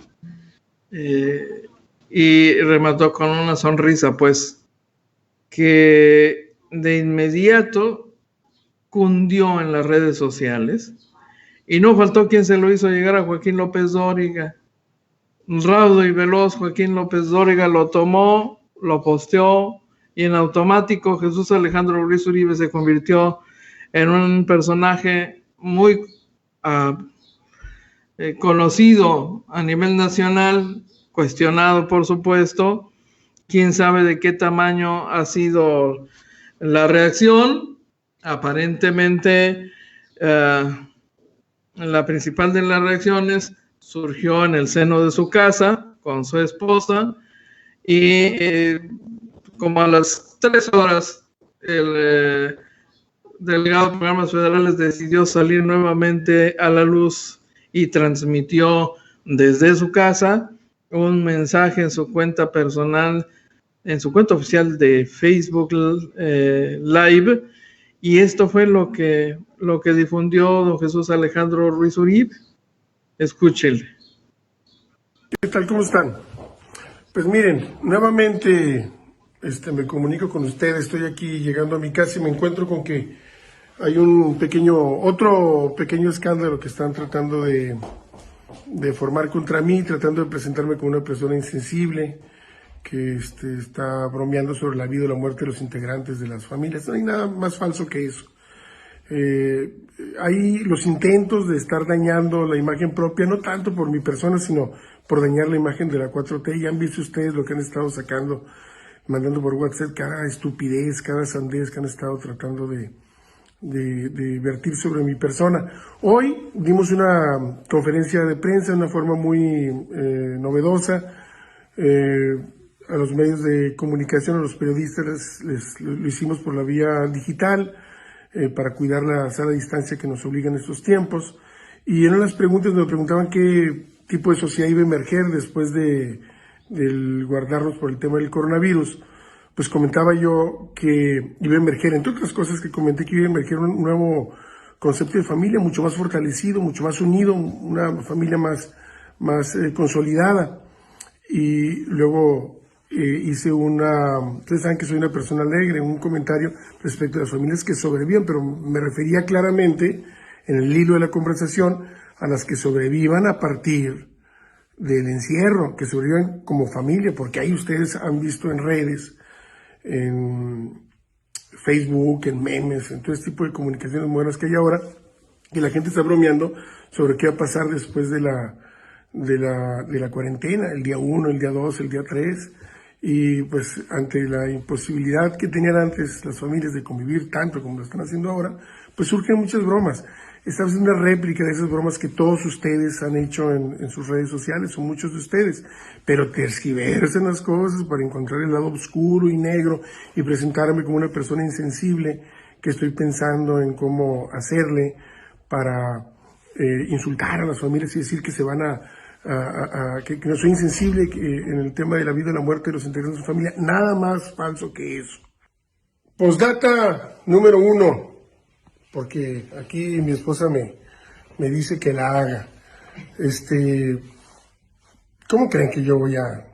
Y remató con una sonrisa, pues, que de inmediato cundió en las redes sociales. Y no faltó quien se lo hizo llegar a Joaquín López Dóriga. Raudo y veloz, Joaquín López Dóriga lo tomó, lo posteó, y en automático Jesús Alejandro Ruiz Uribe se convirtió en un personaje muy conocido a nivel nacional, cuestionado por supuesto. Quién sabe de qué tamaño ha sido la reacción. Aparentemente la principal de las reacciones surgió en el seno de su casa con su esposa, y como a las 3 horas el delegado de programas federales decidió salir nuevamente a la luz y transmitió desde su casa un mensaje en su cuenta personal, en su cuenta oficial de Facebook Live, y esto fue lo que difundió don Jesús Alejandro Ruiz Uribe. Escúchele. ¿Qué tal? ¿Cómo están? Pues miren, nuevamente me comunico con ustedes. Estoy aquí llegando a mi casa y me encuentro con que hay otro pequeño escándalo que están tratando de formar contra mí, tratando de presentarme como una persona insensible, que está bromeando sobre la vida o la muerte de los integrantes de las familias. No hay nada más falso que eso. Hay los intentos de estar dañando la imagen propia, no tanto por mi persona, sino por dañar la imagen de la 4T. Ya han visto ustedes lo que han estado sacando, mandando por WhatsApp cada estupidez, cada sandez que han estado tratando de vertir sobre mi persona. Hoy dimos una conferencia de prensa de una forma muy novedosa. A los medios de comunicación, a los periodistas, lo hicimos por la vía digital, para cuidar la sana distancia que nos obligan estos tiempos. Y eran las preguntas, me preguntaban qué tipo de sociedad iba a emerger después del guardarnos por el tema del coronavirus. Pues comentaba yo que iba a emerger, entre otras cosas que comenté, que iba a emerger un nuevo concepto de familia, mucho más fortalecido, mucho más unido, una familia más consolidada. Y luego hice ustedes saben que soy una persona alegre, un comentario respecto a las familias que sobreviven, pero me refería claramente en el hilo de la conversación a las que sobrevivan a partir del encierro, que sobrevivan como familia, porque ahí ustedes han visto en redes, en Facebook, en memes, en todo este tipo de comunicaciones modernas que hay ahora, que la gente está bromeando sobre qué va a pasar después de la cuarentena, el día 1, el día 2, el día 3, y pues ante la imposibilidad que tenían antes las familias de convivir tanto como lo están haciendo ahora, pues surgen muchas bromas. Estamos haciendo una réplica de esas bromas que todos ustedes han hecho en sus redes sociales, o muchos de ustedes, pero tergiversan las cosas para encontrar el lado oscuro y negro y presentarme como una persona insensible que estoy pensando en cómo hacerle para insultar a las familias y decir que se van que no soy insensible en el tema de la vida y la muerte de los integrantes de su familia. Nada más falso que eso. Postdata número 1, porque aquí mi esposa me dice que la haga. ¿Cómo creen que yo voy a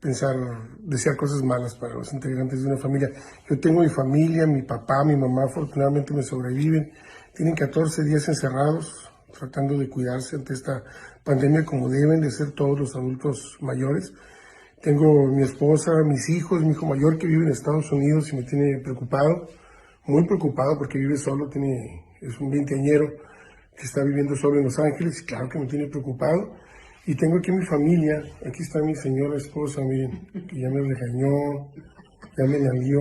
desear cosas malas para los integrantes de una familia? Yo tengo mi familia, mi papá, mi mamá, afortunadamente me sobreviven. Tienen 14 días encerrados, tratando de cuidarse ante esta pandemia como deben de ser todos los adultos mayores. Tengo mi esposa, mis hijos, mi hijo mayor que vive en Estados Unidos y me tiene preocupado, muy preocupado porque vive solo, es un veinteañero que está viviendo solo en Los Ángeles y claro que me tiene preocupado. Y tengo aquí mi familia, aquí está mi señora esposa, miren, que ya me regañó, ya me nalguió,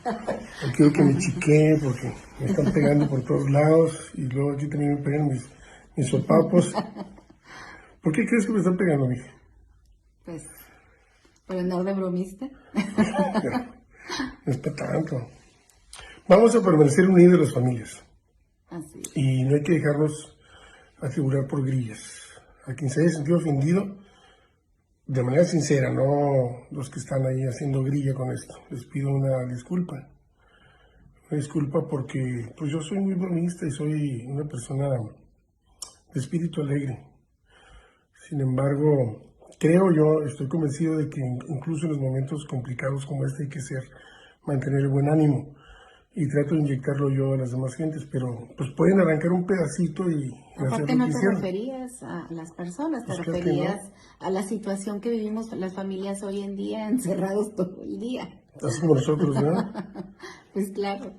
no quiero que me chiquee porque me están pegando por todos lados y luego aquí también me pegan mis sopapos. ¿Por qué crees que me están pegando, mija? Pues, por andar de bromista. No es para tanto. Vamos a permanecer unidas las familias. Así es. Y no hay que dejarnos atribular por grillas. A quien se haya sentido ofendido, de manera sincera, no los que están ahí haciendo grilla con esto. Les pido una disculpa. Una disculpa porque pues yo soy muy bromista y soy una persona de espíritu alegre. Sin embargo, creo yo, estoy convencido de que incluso en los momentos complicados como este hay que mantener el buen ánimo. Y trato de inyectarlo yo a las demás gentes, pero pues pueden arrancar un pedacito y Aparte no te referías a las personas, te Pues claro que referías a la situación que vivimos las familias hoy en día, encerrados todo el día. Así como nosotros, ¿verdad? Pues claro.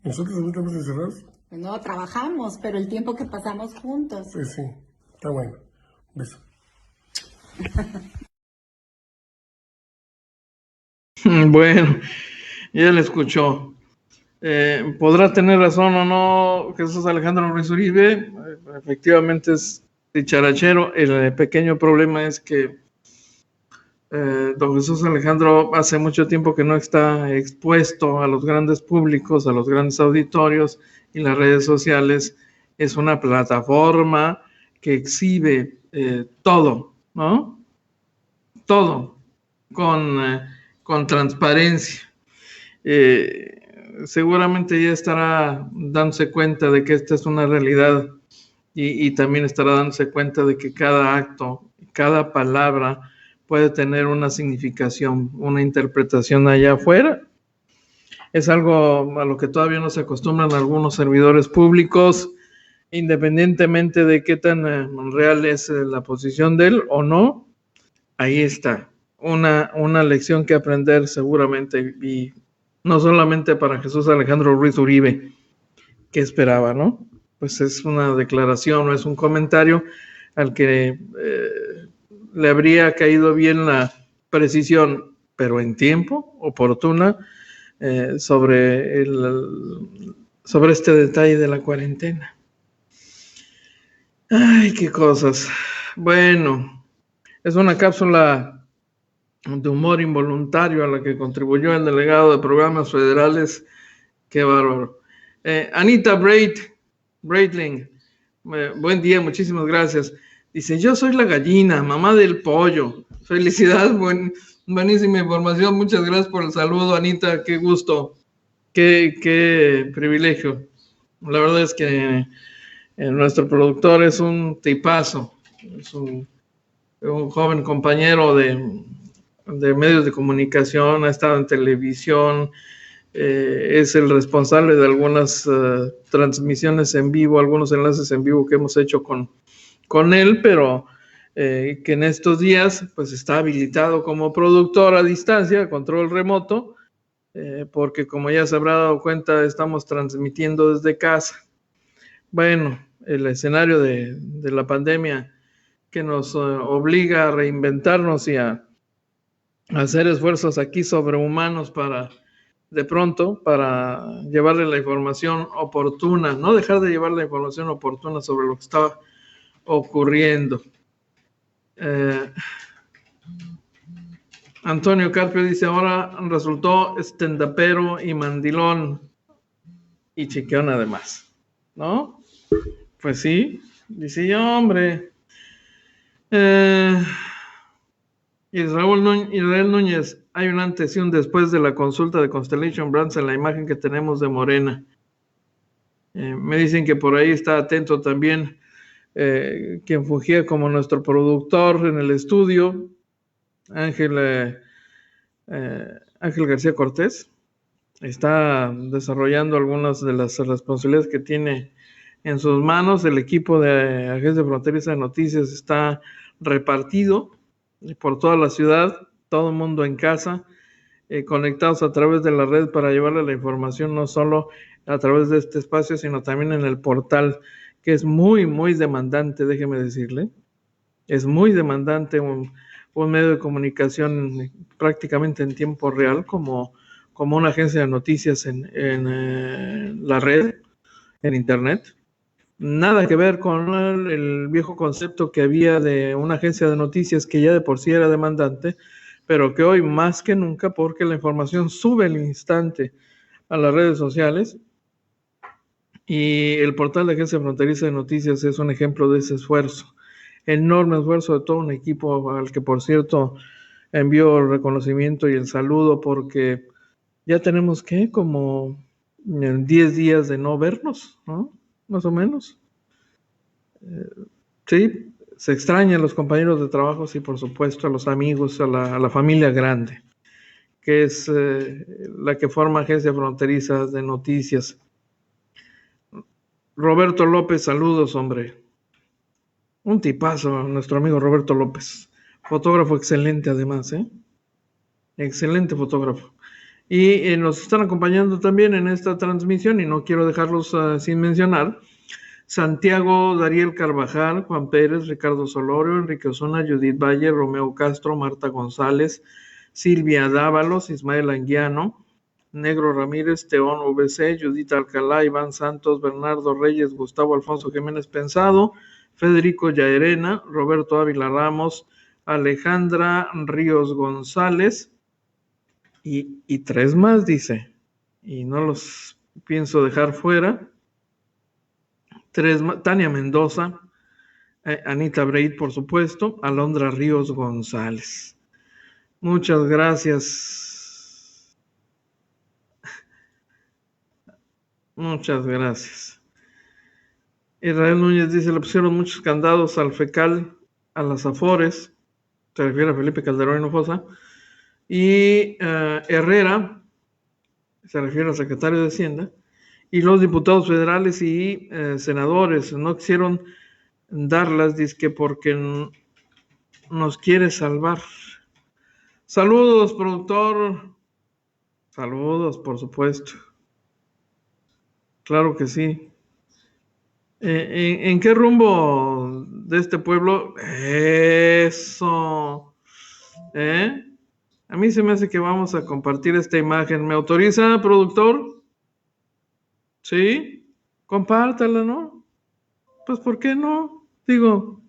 Nosotros también estamos encerrados. No trabajamos, pero el tiempo que pasamos juntos. Pues sí, está bueno. Beso. Bueno, ya le escuchó. Podrá tener razón o no Jesús Alejandro Ruiz Uribe, efectivamente es dicharachero. El pequeño problema es que don Jesús Alejandro hace mucho tiempo que no está expuesto a los grandes públicos, a los grandes auditorios, y las redes sociales es una plataforma que exhibe todo, ¿no? Todo con transparencia. Seguramente ya estará dándose cuenta de que esta es una realidad y también estará dándose cuenta de que cada acto, cada palabra puede tener una significación, una interpretación allá afuera. Es algo a lo que todavía no se acostumbran algunos servidores públicos, independientemente de qué tan real es la posición de él o no. Ahí está, una lección que aprender seguramente, y no solamente para Jesús Alejandro Ruiz Uribe, que esperaba, ¿no? Pues es una declaración, no es un comentario al que le habría caído bien la precisión, pero en tiempo, oportuna, sobre este detalle de la cuarentena. Ay, qué cosas. Bueno, es una cápsula de humor involuntario a la que contribuyó el delegado de programas federales. Qué bárbaro. Anita Breitling, buen día, muchísimas gracias. Dice, yo soy la gallina, mamá del pollo. Felicidades, buenísima información. Muchas gracias por el saludo, Anita. Qué gusto, qué privilegio. La verdad es que nuestro productor es un tipazo, es un joven compañero de medios de comunicación, ha estado en televisión, es el responsable de algunas transmisiones en vivo, algunos enlaces en vivo que hemos hecho con él, pero que en estos días pues está habilitado como productor a distancia, a control remoto, porque como ya se habrá dado cuenta, estamos transmitiendo desde casa. Bueno, el escenario de la pandemia que nos obliga a reinventarnos y a hacer esfuerzos aquí sobrehumanos para llevarle la información oportuna, no dejar de llevar la información oportuna sobre lo que está ocurriendo. Antonio Carpio dice, ahora resultó estendapero y mandilón y chiqueón además, ¿no? Pues sí, dice yo, hombre. Israel Núñez, hay un antes y un después de la consulta de Constellation Brands en la imagen que tenemos de Morena. Me dicen que por ahí está atento también quien fungía como nuestro productor en el estudio, Ángel García Cortés. Está desarrollando algunas de las responsabilidades que tiene en sus manos. El equipo de Agencia Fronteriza de Noticias está repartido por toda la ciudad, todo el mundo en casa, conectados a través de la red para llevarle la información no solo a través de este espacio, sino también en el portal, que es muy, muy demandante, déjeme decirle. Es muy demandante un medio de comunicación prácticamente en tiempo real, como una agencia de noticias en la red, en internet. Nada que ver con el viejo concepto que había de una agencia de noticias que ya de por sí era demandante, pero que hoy más que nunca, porque la información sube al instante a las redes sociales, y el portal de Agencia Fronteriza de Noticias es un ejemplo de ese esfuerzo, enorme esfuerzo de todo un equipo al que, por cierto, envío el reconocimiento y el saludo, porque ya tenemos que como 10 días de no vernos, ¿no? Más o menos. Sí, se extrañan los compañeros de trabajo, y por supuesto a los amigos, a la familia grande, que es la que forma Agencia Fronteriza de Noticias. Roberto López, saludos, hombre. Un tipazo, nuestro amigo Roberto López. Fotógrafo excelente además, ¿eh? Excelente fotógrafo. Y nos están acompañando también en esta transmisión, y no quiero dejarlos sin mencionar, Santiago Dariel Carvajal, Juan Pérez, Ricardo Solorio, Enrique Osuna, Judith Valle, Romeo Castro, Marta González, Silvia Dávalos, Ismael Anguiano, Negro Ramírez, Teón VC, Judith Alcalá, Iván Santos, Bernardo Reyes, Gustavo Alfonso Jiménez Pensado, Federico Yaerena, Roberto Ávila Ramos, Alejandra Ríos González, y 3 más, dice, y no los pienso dejar fuera. 3 más, Tania Mendoza, Anita Breid, por supuesto, Alondra Ríos González. Muchas gracias. Muchas gracias. Israel Núñez dice, le pusieron muchos candados al fecal a las Afores, se refiere a Felipe Calderón Hinojosa, y Herrera, se refiere al secretario de Hacienda, y los diputados federales y senadores no quisieron darlas, dizque porque nos quiere salvar. Saludos, productor. Saludos, por supuesto. Claro que sí. ¿En qué rumbo de este pueblo? Eso. A mí se me hace que vamos a compartir esta imagen. ¿Me autoriza, productor? ¿Sí? Compártala, ¿no? Pues, ¿por qué no? Digo,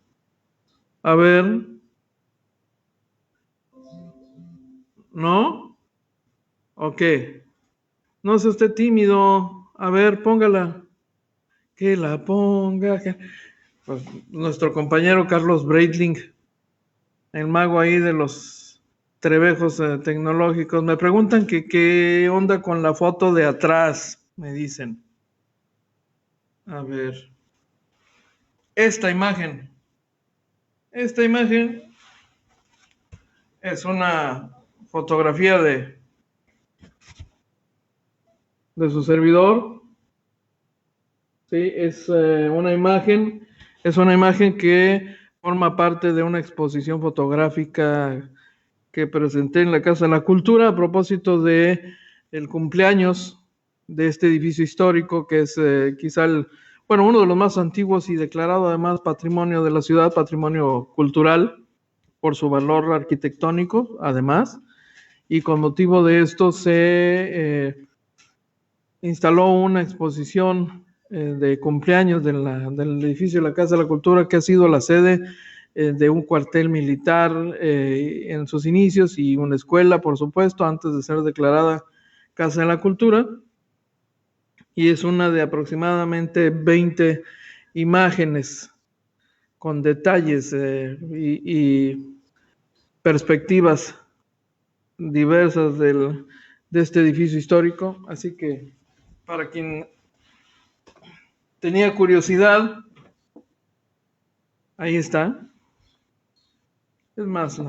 a ver. ¿No? Ok. No sea usted tímido. A ver, póngala. Que la ponga. Pues, nuestro compañero Carlos Breitling, el mago ahí de los trebejos tecnológicos. Me preguntan que qué onda con la foto de atrás, me dicen. A ver. Esta imagen es una fotografía de su servidor. Sí, es una imagen que forma parte de una exposición fotográfica que presenté en la Casa de la Cultura a propósito de el cumpleaños de este edificio histórico, que es quizá uno de los más antiguos y declarado además patrimonio de la ciudad, patrimonio cultural por su valor arquitectónico, además, y con motivo de esto se instaló una exposición de cumpleaños del edificio de la Casa de la Cultura, que ha sido la sede de un cuartel militar en sus inicios, y una escuela, por supuesto, antes de ser declarada Casa de la Cultura, y es una de aproximadamente 20 imágenes con detalles y perspectivas diversas de este edificio histórico. Así que, para quien tenía curiosidad, ahí está. Es más,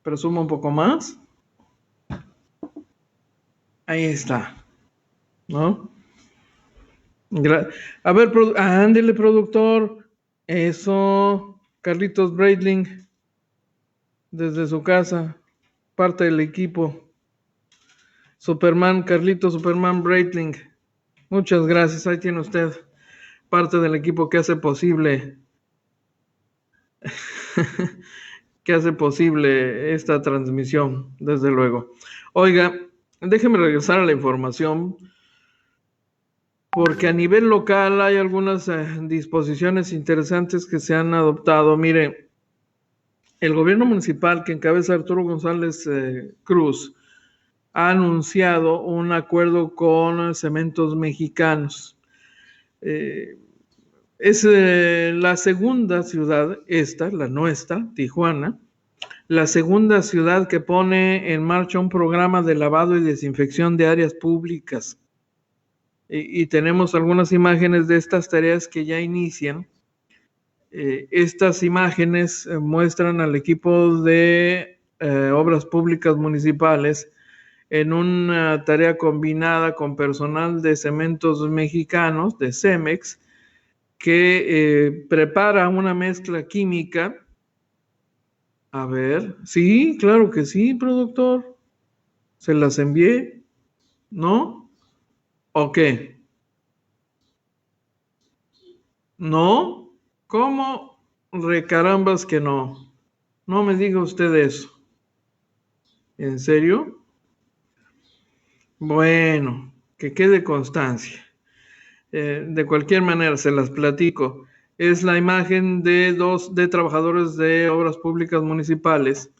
presumo un poco más. Ahí está, ¿no? A ver, ándele, productor. Eso, Carlitos Breitling, desde su casa. parte del equipo. Superman, Carlito Superman Breitling, muchas gracias. Ahí tiene usted parte del equipo que hace posible esta transmisión, desde luego. Oiga, déjeme regresar a la información, porque a nivel local hay algunas disposiciones interesantes que se han adoptado. Mire, el gobierno municipal que encabeza Arturo González Cruz ha anunciado un acuerdo con Cementos Mexicanos. Es la segunda ciudad, la nuestra, Tijuana, la segunda ciudad que pone en marcha un programa de lavado y desinfección de áreas públicas. Y tenemos algunas imágenes de estas tareas que ya inician. Estas imágenes muestran al equipo de obras públicas municipales en una tarea combinada con personal de Cementos Mexicanos, de Cemex, que prepara una mezcla química. A ver, sí, claro que sí, productor. ¿Se las envié? ¿No? ¿O qué? ¿No? ¿Cómo recarambas que no? No me diga usted eso. ¿En serio? Bueno, que quede constancia. De cualquier manera, se las platico. Es la imagen de trabajadores de obras públicas municipales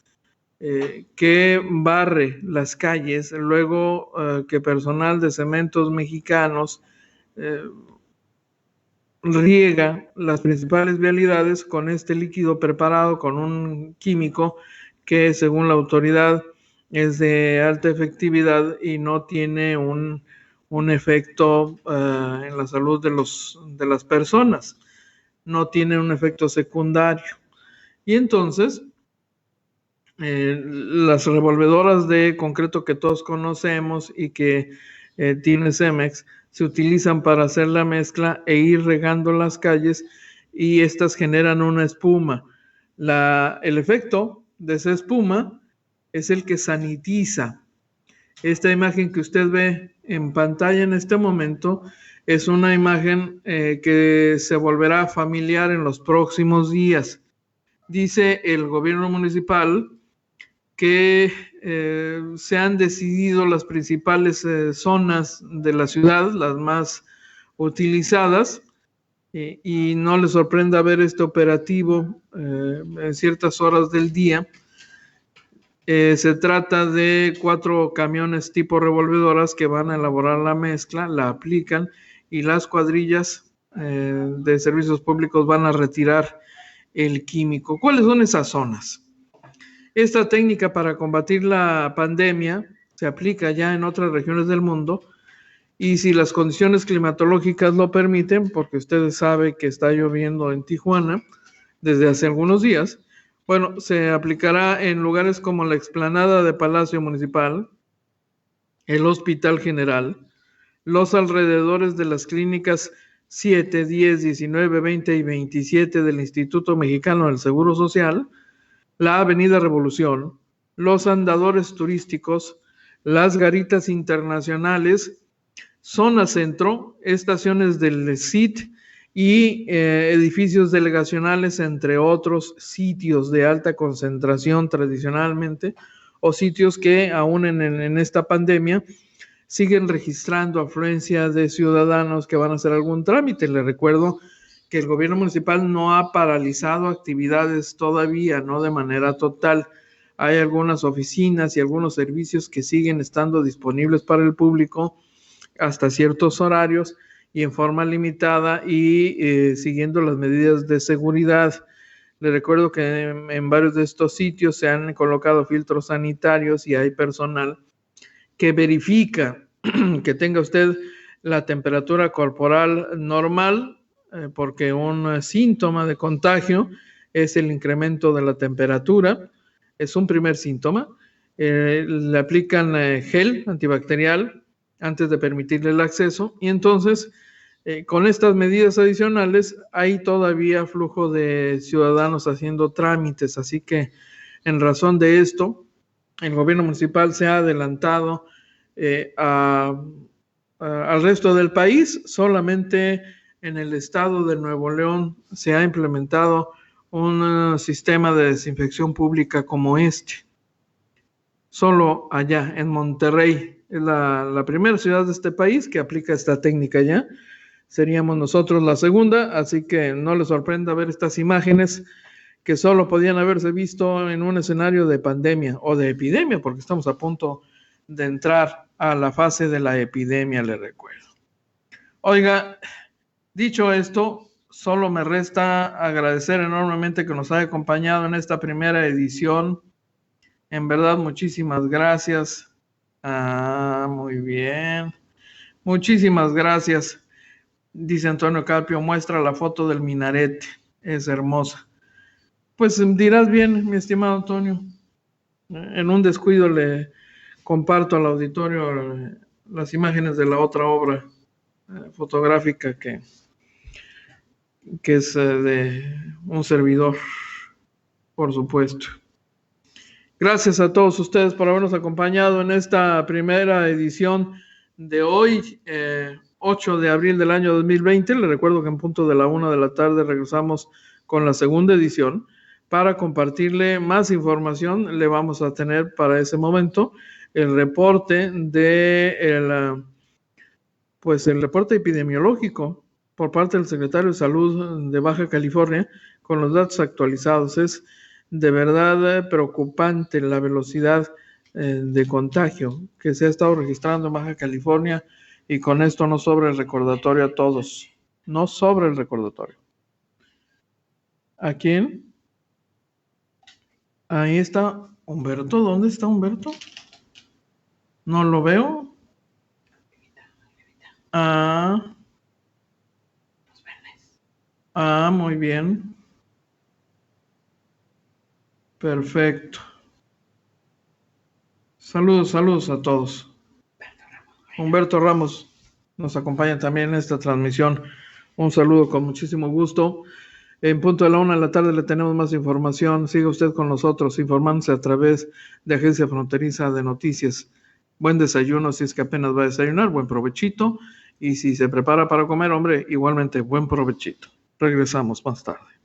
que barre las calles, luego que personal de Cementos Mexicanos riega las principales vialidades con este líquido preparado con un químico que, según la autoridad, es de alta efectividad y no tiene un efecto en la salud de las personas, no tiene un efecto secundario. Y entonces, las revolvedoras de concreto que todos conocemos y que tiene Cemex se utilizan para hacer la mezcla e ir regando las calles, y estas generan una espuma. El efecto de esa espuma es el que sanitiza. Esta imagen que usted ve en pantalla en este momento es una imagen que se volverá familiar en los próximos días. Dice el gobierno municipal que se han decidido las principales zonas de la ciudad, las más utilizadas, y no les sorprenda ver este operativo en ciertas horas del día. Se trata de 4 camiones tipo revolvedoras que van a elaborar la mezcla, la aplican, y las cuadrillas de servicios públicos van a retirar el químico. ¿Cuáles son esas zonas? Esta técnica para combatir la pandemia se aplica ya en otras regiones del mundo, y si las condiciones climatológicas lo permiten, porque ustedes saben que está lloviendo en Tijuana desde hace algunos días, bueno, se aplicará en lugares como la explanada de Palacio Municipal, el Hospital General, los alrededores de las clínicas 7, 10, 19, 20 y 27 del Instituto Mexicano del Seguro Social, la Avenida Revolución, los andadores turísticos, las garitas internacionales, zona centro, estaciones del CIT y edificios delegacionales, entre otros sitios de alta concentración tradicionalmente, o sitios que aún en esta pandemia siguen registrando afluencia de ciudadanos que van a hacer algún trámite. Les recuerdo que el gobierno municipal no ha paralizado actividades todavía, no de manera total. Hay algunas oficinas y algunos servicios que siguen estando disponibles para el público hasta ciertos horarios y en forma limitada, y siguiendo las medidas de seguridad. Les recuerdo que en varios de estos sitios se han colocado filtros sanitarios y hay personal que verifica que tenga usted la temperatura corporal normal, porque un síntoma de contagio es el incremento de la temperatura, es un primer síntoma. Le aplican gel antibacterial antes de permitirle el acceso, y entonces con estas medidas adicionales hay todavía flujo de ciudadanos haciendo trámites, así que en razón de esto el gobierno municipal se ha adelantado al resto del país. Solamente en el estado de Nuevo León se ha implementado un sistema de desinfección pública como este. Solo allá en Monterrey es la primera ciudad de este país que aplica esta técnica ya. Seríamos nosotros la segunda, así que no les sorprenda ver estas imágenes que solo podían haberse visto en un escenario de pandemia o de epidemia, porque estamos a punto de entrar a la fase de la epidemia, les recuerdo. Oiga, dicho esto, solo me resta agradecer enormemente que nos haya acompañado en esta primera edición. En verdad, muchísimas gracias. Muy bien. Muchísimas gracias. Dice Antonio Carpio, muestra la foto del minarete. Es hermosa. Pues dirás bien, mi estimado Antonio. En un descuido le comparto al auditorio las imágenes de la otra obra fotográfica que es de un servidor, por supuesto. Gracias a todos ustedes por habernos acompañado en esta primera edición de hoy, 8 de abril del año 2020. Les recuerdo que en punto de la 1 de la tarde regresamos con la segunda edición. Para compartirle más información, le vamos a tener para ese momento el reporte el reporte epidemiológico por parte del secretario de Salud de Baja California con los datos actualizados. Es de verdad preocupante la velocidad de contagio que se ha estado registrando en Baja California, y con esto no sobra el recordatorio a todos. No sobra el recordatorio. ¿A quién? Ahí está Humberto. ¿Dónde está Humberto? No lo veo. Muy bien. Perfecto. Saludos a todos. Humberto Ramos nos acompaña también en esta transmisión. Un saludo con muchísimo gusto. En punto de la 1 de la tarde le tenemos más información. Siga usted con nosotros, informándose a través de Agencia Fronteriza de Noticias. Buen desayuno si es que apenas va a desayunar, buen provechito. Y si se prepara para comer, hombre, igualmente buen provechito. Regresamos más tarde.